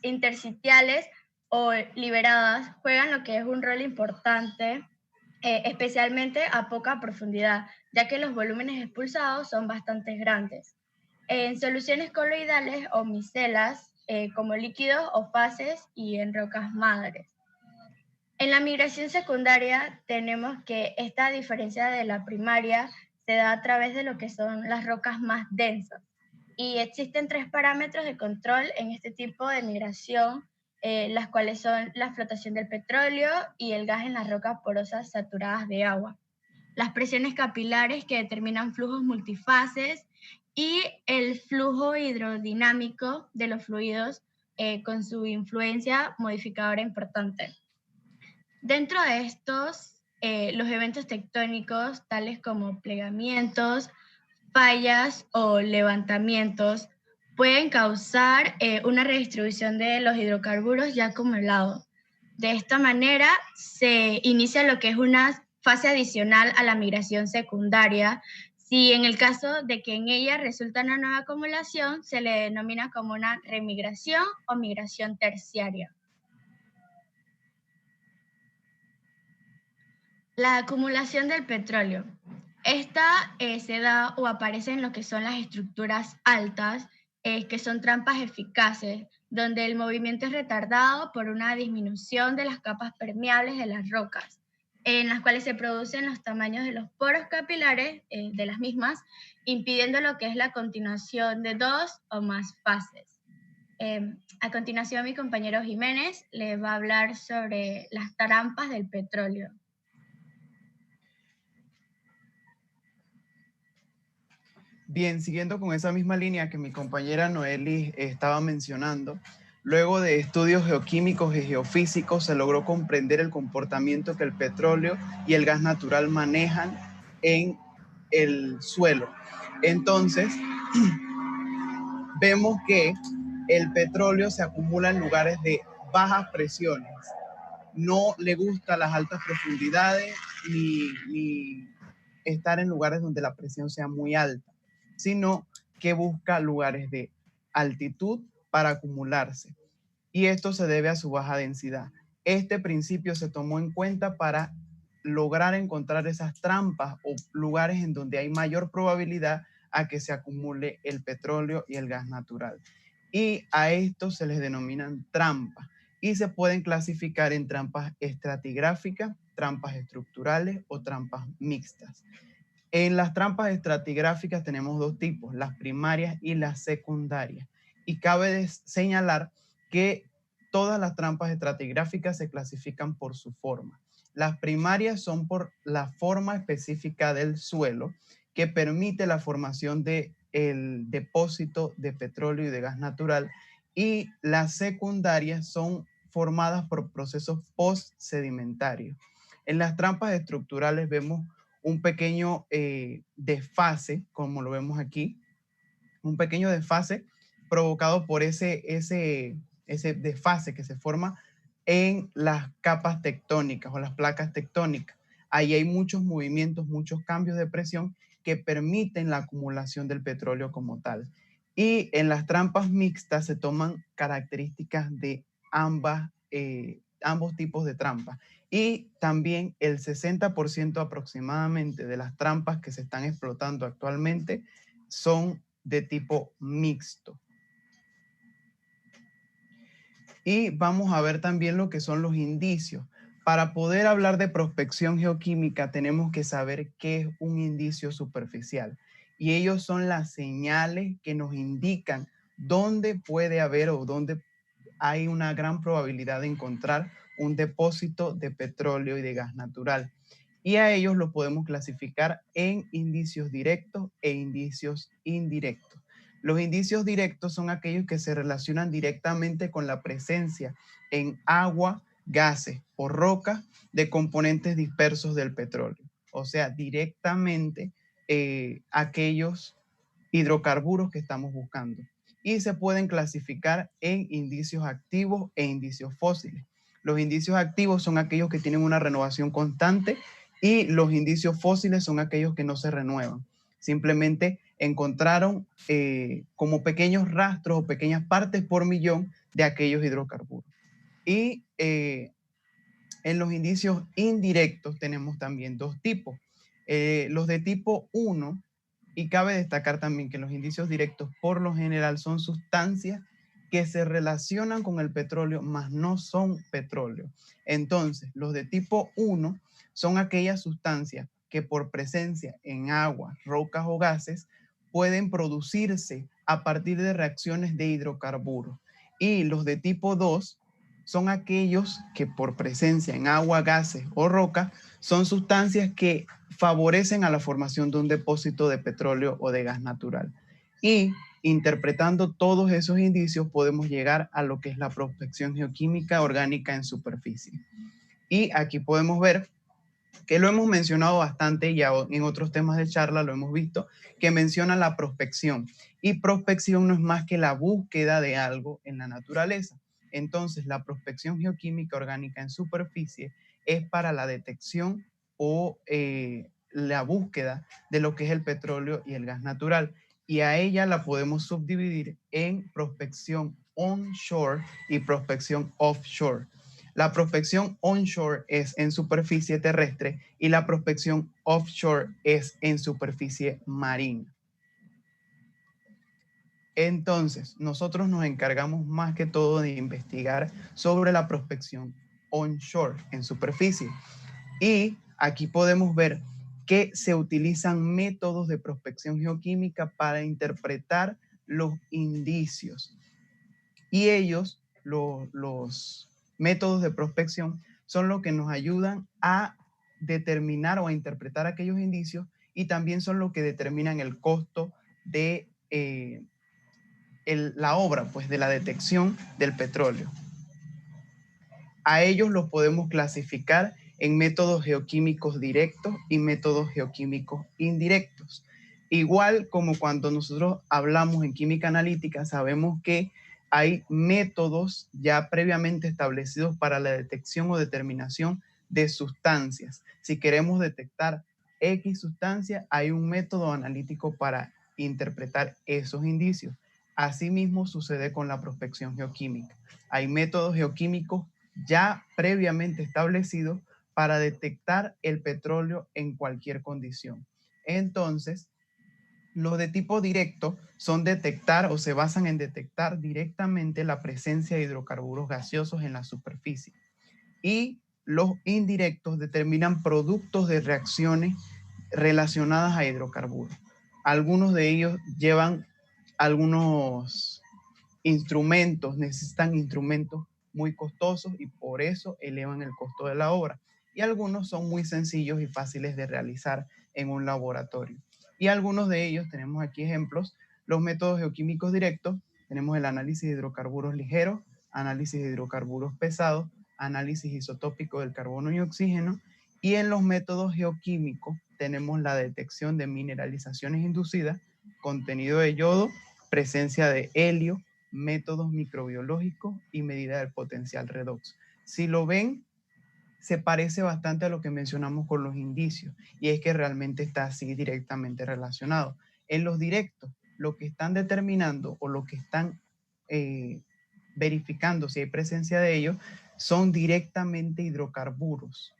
intersticiales o liberadas juegan lo que es un rol importante, especialmente a poca profundidad, ya que los volúmenes expulsados son bastante grandes. En soluciones coloidales o micelas, como líquidos o fases y en rocas madres. En la migración secundaria tenemos que esta diferencia de la primaria se da a través de lo que son las rocas más densas. Y existen 3 parámetros de control en este tipo de migración, las cuales son la flotación del petróleo y el gas en las rocas porosas saturadas de agua, las presiones capilares que determinan flujos multifases y el flujo hidrodinámico de los fluidos con su influencia modificadora importante. Dentro de estos, los eventos tectónicos, tales como plegamientos, fallas o levantamientos, pueden causar una redistribución de los hidrocarburos ya acumulados. De esta manera se inicia lo que es una fase adicional a la migración secundaria. Si en el caso de que en ella resulta una nueva acumulación, se le denomina como una remigración o migración terciaria. La acumulación del petróleo. Esta se da o aparece en lo que son las estructuras altas, que son trampas eficaces, donde el movimiento es retardado por una disminución de las capas permeables de las rocas, en las cuales se producen los tamaños de los poros capilares de las mismas, impidiendo lo que es la continuación de 2 o más fases. A continuación, mi compañero Jiménez les va a hablar sobre las trampas del petróleo. Bien, siguiendo con esa misma línea que mi compañera Noeli estaba mencionando, luego de estudios geoquímicos y geofísicos se logró comprender el comportamiento que el petróleo y el gas natural manejan en el suelo. Entonces, vemos que el petróleo se acumula en lugares de bajas presiones. No le gusta las altas profundidades ni estar en lugares donde la presión sea muy alta, sino que busca lugares de altitud para acumularse. Y esto se debe a su baja densidad. Este principio se tomó en cuenta para lograr encontrar esas trampas o lugares en donde hay mayor probabilidad a que se acumule el petróleo y el gas natural. Y a esto se les denominan trampas y se pueden clasificar en trampas estratigráficas, trampas estructurales o trampas mixtas. En las trampas estratigráficas tenemos 2 tipos, las primarias y las secundarias. Y cabe señalar que todas las trampas estratigráficas se clasifican por su forma. Las primarias son por la forma específica del suelo que permite la formación del depósito de petróleo y de gas natural, y las secundarias son formadas por procesos post-sedimentarios. En las trampas estructurales vemos un pequeño desfase, como lo vemos aquí, un pequeño desfase provocado por ese desfase que se forma en las capas tectónicas o las placas tectónicas. Ahí hay muchos movimientos, muchos cambios de presión que permiten la acumulación del petróleo como tal. Y en las trampas mixtas se toman características de ambos tipos de trampas. Y también el 60% aproximadamente de las trampas que se están explotando actualmente son de tipo mixto. Y vamos a ver también lo que son los indicios. Para poder hablar de prospección geoquímica tenemos que saber qué es un indicio superficial. Y ellos son las señales que nos indican dónde puede haber o dónde hay una gran probabilidad de encontrar un depósito de petróleo y de gas natural. Y a ellos los podemos clasificar en indicios directos e indicios indirectos. Los indicios directos son aquellos que se relacionan directamente con la presencia en agua, gases o rocas de componentes dispersos del petróleo. O sea, directamente aquellos hidrocarburos que estamos buscando. Y se pueden clasificar en indicios activos e indicios fósiles. Los indicios activos son aquellos que tienen una renovación constante y los indicios fósiles son aquellos que no se renuevan. Simplemente encontraron como pequeños rastros o pequeñas partes por millón de aquellos hidrocarburos. Y en los indicios indirectos tenemos también dos tipos. Los de tipo 1, y cabe destacar también que los indicios directos por lo general son sustancias que se relacionan con el petróleo, mas no son petróleo. Entonces, los de tipo 1 son aquellas sustancias que por presencia en agua, rocas o gases pueden producirse a partir de reacciones de hidrocarburos. Y los de tipo 2 son aquellos que por presencia en agua, gases o roca son sustancias que favorecen a la formación de un depósito de petróleo o de gas natural. Y interpretando todos esos indicios podemos llegar a lo que es la prospección geoquímica orgánica en superficie. Y aquí podemos ver que lo hemos mencionado bastante, ya en otros temas de charla lo hemos visto, que menciona la prospección. Y prospección no es más que la búsqueda de algo en la naturaleza. Entonces, la prospección geoquímica orgánica en superficie es para la detección o la búsqueda de lo que es el petróleo y el gas natural. Y a ella la podemos subdividir en prospección onshore y prospección offshore. La prospección onshore es en superficie terrestre y la prospección offshore es en superficie marina. Entonces, nosotros nos encargamos más que todo de investigar sobre la prospección onshore, en superficie. Y aquí podemos ver que se utilizan métodos de prospección geoquímica para interpretar los indicios. Y ellos, los métodos de prospección, son los que nos ayudan a determinar o a interpretar aquellos indicios y también son los que determinan el costo de la obra, pues de la detección del petróleo. A ellos los podemos clasificar en métodos geoquímicos directos y métodos geoquímicos indirectos. Igual como cuando nosotros hablamos en química analítica, sabemos que hay métodos ya previamente establecidos para la detección o determinación de sustancias. Si queremos detectar X sustancia, hay un método analítico para interpretar esos indicios. Asimismo sucede con la prospección geoquímica. Hay métodos geoquímicos ya previamente establecidos para detectar el petróleo en cualquier condición. Entonces, los de tipo directo son detectar o se basan en detectar directamente la presencia de hidrocarburos gaseosos en la superficie. Y los indirectos determinan productos de reacciones relacionadas a hidrocarburos. Algunos de ellos llevan algunos instrumentos, necesitan instrumentos muy costosos y por eso elevan el costo de la obra. Y algunos son muy sencillos y fáciles de realizar en un laboratorio. Y algunos de ellos, tenemos aquí ejemplos, los métodos geoquímicos directos, tenemos el análisis de hidrocarburos ligeros, análisis de hidrocarburos pesados, análisis isotópico del carbono y oxígeno, y en los métodos geoquímicos tenemos la detección de mineralizaciones inducidas, contenido de yodo, presencia de helio, métodos microbiológicos y medida del potencial redox. Si lo ven, se parece bastante a lo que mencionamos con los indicios, y es que realmente está así directamente relacionado. En los directos, lo que están determinando o lo que están verificando si hay presencia de ellos, son directamente hidrocarburos.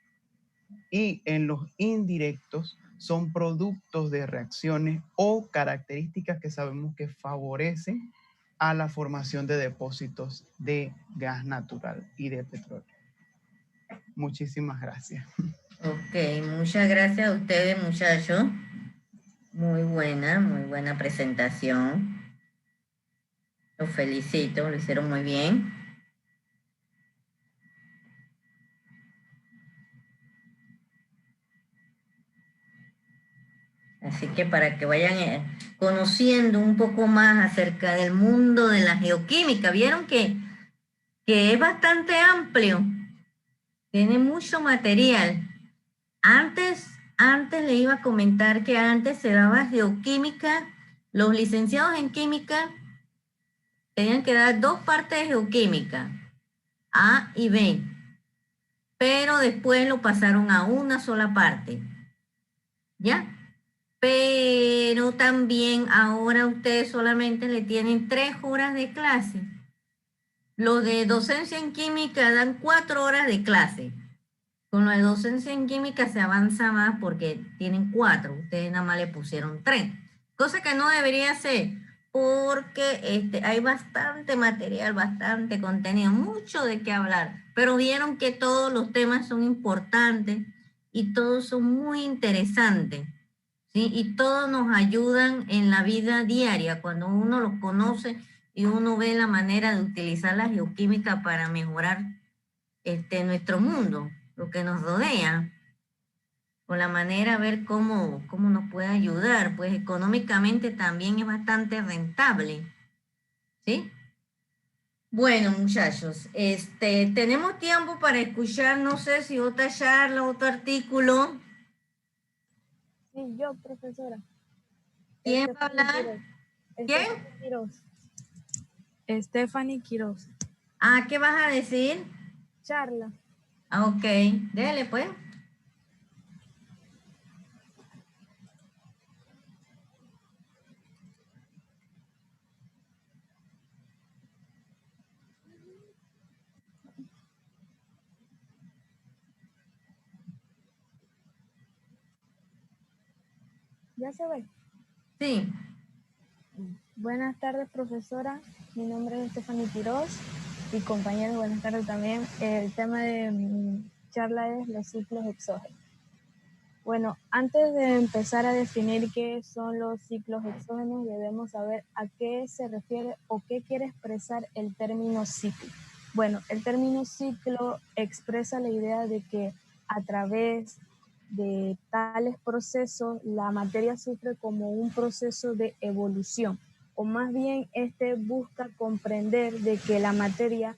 Y en los indirectos son productos de reacciones o características que sabemos que favorecen a la formación de depósitos de gas natural y de petróleo. Muchísimas gracias. Ok, muchas gracias a ustedes, muchachos. Muy buena presentación. Los felicito, lo hicieron muy bien. Así que para que vayan conociendo un poco más acerca del mundo de la geoquímica, vieron que es bastante amplio, tiene mucho material. Antes le iba a comentar que antes se daba geoquímica, los licenciados en química tenían que dar 2 partes de geoquímica, A y B, pero después lo pasaron a una sola parte, ¿ya? Pero también ahora ustedes solamente le tienen 3 horas de clase. Los de docencia en química dan 4 horas de clase. Con lo de docencia en química se avanza más porque tienen 4. Ustedes nada más le pusieron 3. Cosa que no debería ser porque hay bastante material, bastante contenido, mucho de qué hablar. Pero vieron que todos los temas son importantes y todos son muy interesantes. ¿Sí? Y todos nos ayudan en la vida diaria, cuando uno los conoce y uno ve la manera de utilizar la geoquímica para mejorar nuestro mundo, lo que nos rodea, o la manera de ver cómo nos puede ayudar, pues económicamente también es bastante rentable, ¿sí? Bueno, muchachos, tenemos tiempo para escuchar, no sé si otra charla, otro artículo. Sí, yo, profesora. ¿Quién va a hablar? ¿Quién? Stephanie Quiroz. Ah, ¿qué vas a decir? Charla. Ah, ok, dele pues. ¿Ya se ve? Sí. Buenas tardes, profesora. Mi nombre es Stephanie Quiroz y compañeros, buenas tardes también. El tema de mi charla es los ciclos exógenos. Bueno, antes de empezar a definir qué son los ciclos exógenos, debemos saber a qué se refiere o qué quiere expresar el término ciclo. Bueno, el término ciclo expresa la idea de que a través de tales procesos la materia sufre como un proceso de evolución, o más bien busca comprender de que la materia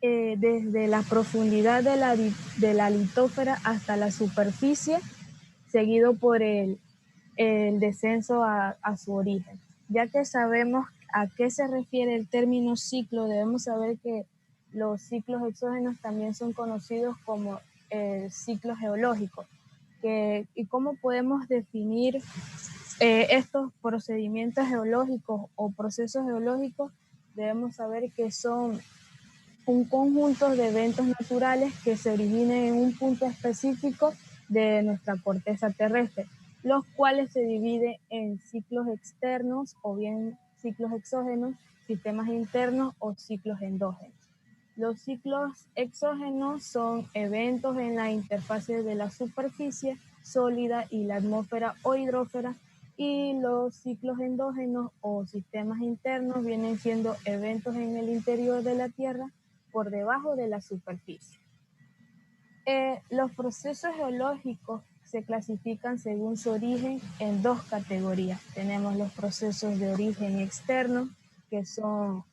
desde la profundidad de la litósfera hasta la superficie, seguido por el descenso a su origen. Ya que sabemos a qué se refiere el término ciclo, debemos saber que los ciclos exógenos también son conocidos como ciclos geológicos. ¿Y cómo podemos definir estos procedimientos geológicos o procesos geológicos? Debemos saber que son un conjunto de eventos naturales que se originan en un punto específico de nuestra corteza terrestre, los cuales se dividen en ciclos externos o bien ciclos exógenos, sistemas internos o ciclos endógenos. Los ciclos exógenos son eventos en la interfase de la superficie sólida y la atmósfera o hidrósfera, y los ciclos endógenos o sistemas internos vienen siendo eventos en el interior de la Tierra por debajo de la superficie. Los procesos geológicos se clasifican según su origen en 2 categorías. Tenemos los procesos de origen externo, que son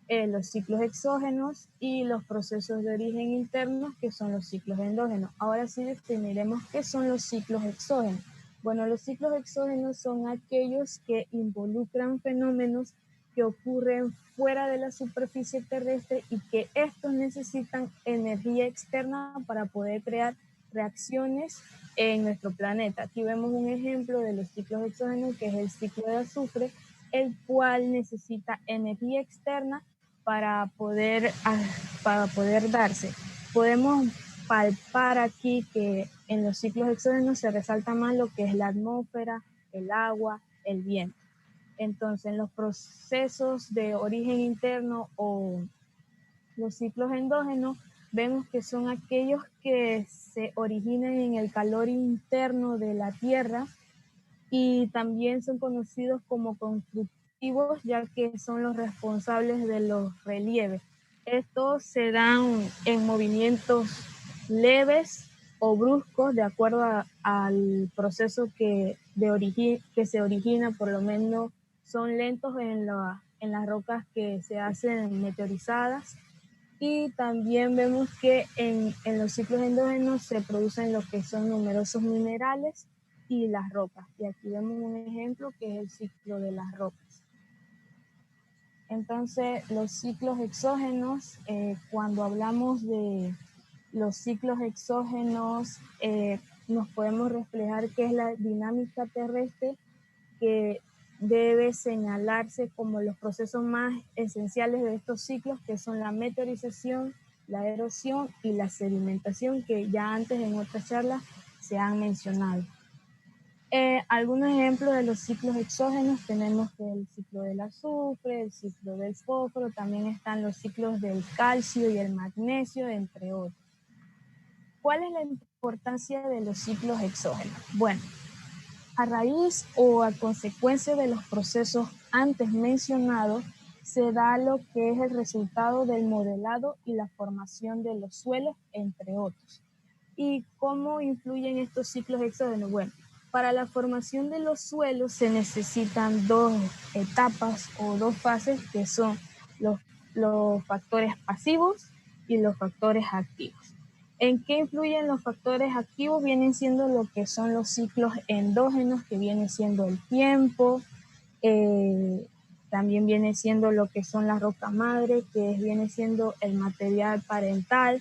los ciclos exógenos, y los procesos de origen interno, que son los ciclos endógenos. Ahora sí definiremos qué son los ciclos exógenos. Bueno, los ciclos exógenos son aquellos que involucran fenómenos que ocurren fuera de la superficie terrestre y que estos necesitan energía externa para poder crear reacciones en nuestro planeta. Aquí vemos un ejemplo de los ciclos exógenos, que es el ciclo de azufre, el cual necesita energía externa para poder darse. Podemos palpar aquí que en los ciclos exógenos se resalta más lo que es la atmósfera, el agua, el viento. Entonces, en los procesos de origen interno o los ciclos endógenos, vemos que son aquellos que se originan en el calor interno de la Tierra y también son conocidos como constructivos, ya que son los responsables de los relieves. Estos se dan en movimientos leves o bruscos de acuerdo al proceso que se origina, por lo menos son lentos en las rocas que se hacen meteorizadas. Y también vemos que en los ciclos endógenos se producen lo que son numerosos minerales y las rocas. Y aquí vemos un ejemplo que es el ciclo de las rocas. Entonces, los ciclos exógenos, cuando hablamos de los ciclos exógenos, nos podemos reflejar que es la dinámica terrestre que debe señalarse como los procesos más esenciales de estos ciclos, que son la meteorización, la erosión y la sedimentación, que ya antes en otras charlas se han mencionado. Algunos ejemplos de los ciclos exógenos tenemos el ciclo del azufre, el ciclo del fósforo, también están los ciclos del calcio y el magnesio, entre otros. ¿Cuál es la importancia de los ciclos exógenos? Bueno, a raíz o a consecuencia de los procesos antes mencionados, se da lo que es el resultado del modelado y la formación de los suelos, entre otros. ¿Y cómo influyen estos ciclos exógenos? Bueno, para la formación de los suelos se necesitan dos etapas o dos fases, que son los factores pasivos y los factores activos. ¿En qué influyen los factores activos? Vienen siendo lo que son los ciclos endógenos, que viene siendo el tiempo, también viene siendo lo que son las rocas madre, que viene siendo el material parental,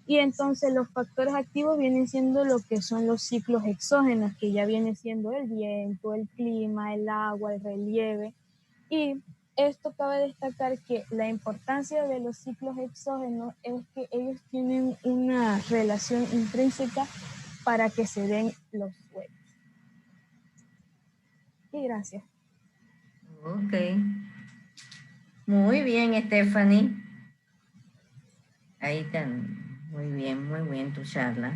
y entonces los factores activos vienen siendo lo que son los ciclos exógenos, que ya viene siendo el viento, el clima, el agua, el relieve. Y esto cabe destacar que la importancia de los ciclos exógenos es que ellos tienen una relación intrínseca para que se den los suelos. Y gracias. Ok. Muy bien, Stephanie. Ahí está. Muy bien tu charla.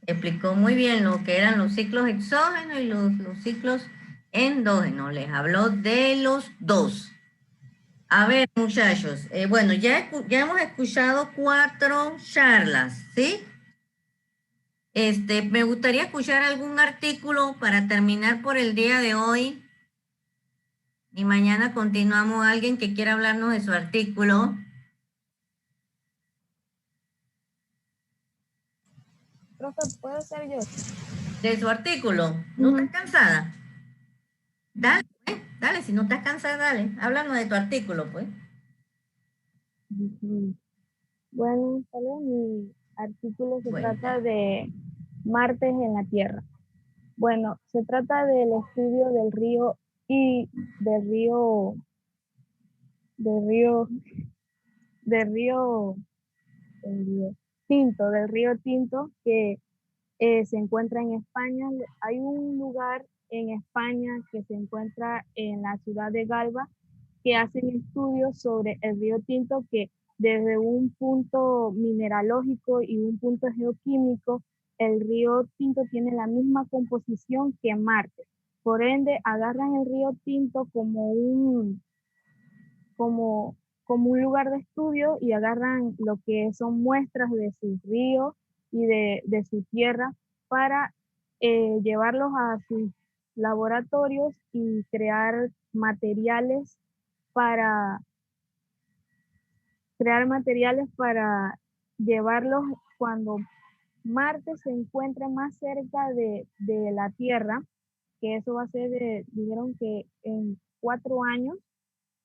Explicó muy bien lo que eran los ciclos exógenos y los ciclos endógenos. Les habló de los dos. A ver, muchachos, bueno, ya hemos escuchado 4 charlas, ¿sí? Me gustaría escuchar algún artículo para terminar por el día de hoy. Y mañana continuamos. Alguien que quiera hablarnos de su artículo. Profe, ¿puedo ser yo? De su artículo. ¿No estás cansada? Dale, pues, dale, si no estás cansada, dale. Háblanos de tu artículo, pues. Bueno, mi artículo se trata de Martes en la Tierra. Bueno, se trata del estudio del río y del río Tinto, que se encuentra en España. Hay un lugar en España que se encuentra en la ciudad de Galva, que hacen estudios sobre el río Tinto, que desde un punto mineralógico y un punto geoquímico, el río Tinto tiene la misma composición que Marte. Por ende, agarran el río Tinto como un lugar de estudio y agarran lo que son muestras de sus ríos y de su tierra para llevarlos a sus laboratorios y crear materiales para llevarlos cuando Marte se encuentre más cerca de la Tierra, que eso va a ser, dijeron que en 4 años,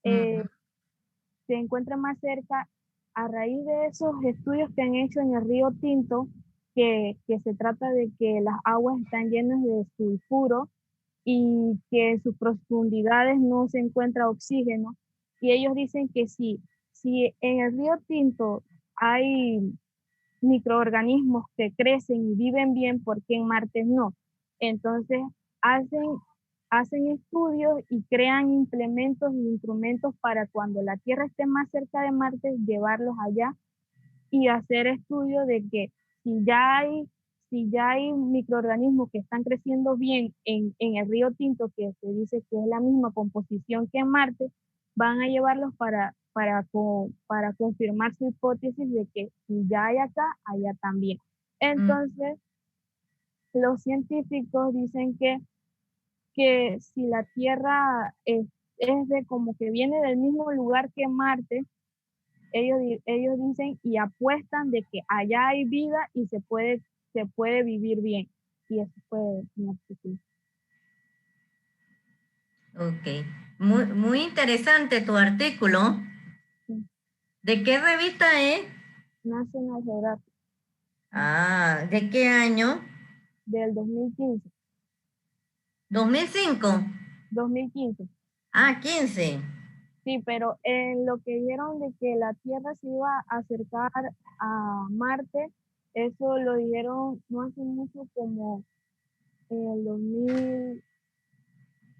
se encuentra más cerca a raíz de esos estudios que han hecho en el río Tinto, que se trata de que las aguas están llenas de sulfuro y que en sus profundidades no se encuentra oxígeno. Y ellos dicen que si en el río Tinto hay microorganismos que crecen y viven bien, ¿por qué en Marte no? Entonces hacen estudios y crean implementos y instrumentos para cuando la Tierra esté más cerca de Marte, llevarlos allá y hacer estudios de que si ya hay microorganismos que están creciendo bien en el río Tinto, que se dice que es la misma composición que en Marte, van a llevarlos para confirmar su hipótesis de que si ya hay acá, allá también. Entonces, los científicos dicen que si la Tierra es de como que viene del mismo lugar que Marte, ellos dicen y apuestan de que allá hay vida y se puede vivir bien. Y eso fue mi actitud. Ok, muy interesante tu artículo. Sí. ¿De qué revista es? National Geographic, Ah, ¿de qué año? del 2015. 2005. 2015. Ah, 15. Sí, pero en lo que dijeron de que la Tierra se iba a acercar a Marte, eso lo dijeron no hace mucho, como en el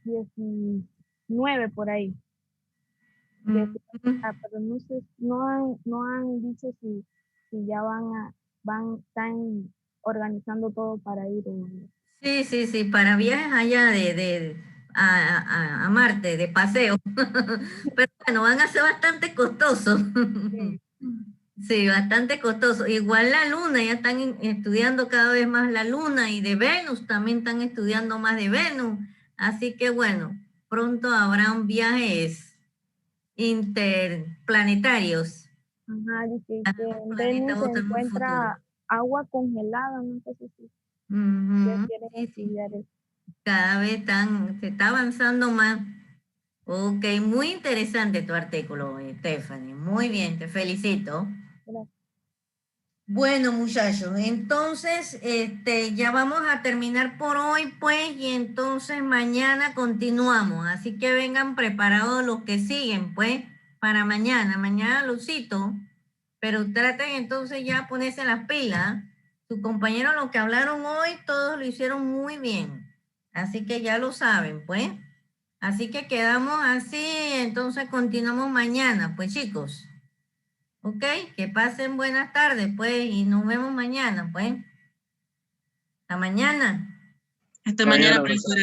2019 por ahí. Pero no sé, no han dicho si ya están organizando todo para ir. Sí, para viajes allá a Marte, de paseo. Pero bueno, van a ser bastante costosos. Sí. Sí, bastante costoso. Igual la Luna, ya están estudiando cada vez más la Luna, y de Venus también están estudiando más de Venus. Así que bueno, pronto habrán viajes interplanetarios. Ajá, dice que Un en planeta Venus a se otro en un futuro. encuentra agua congelada, no sé si ya Ujú, quieren sí, sí. estudiar eso. Cada vez se está avanzando más. Ok, muy interesante tu artículo, Stephanie. Muy bien, te felicito. Gracias. Bueno, muchachos, entonces ya vamos a terminar por hoy, pues, y entonces mañana continuamos. Así que vengan preparados los que siguen, pues, para mañana. Mañana los cito, pero traten entonces ya ponerse las pilas. Sus compañeros, los que hablaron hoy, todos lo hicieron muy bien. Así que ya lo saben, pues. Así que quedamos así, entonces continuamos mañana, pues, chicos. Ok, que pasen buenas tardes, pues, y nos vemos mañana, pues. Hasta mañana. Hasta mañana, profesora.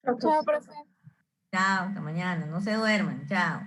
Chao, profe. Chao, hasta mañana. No se duerman. Chao.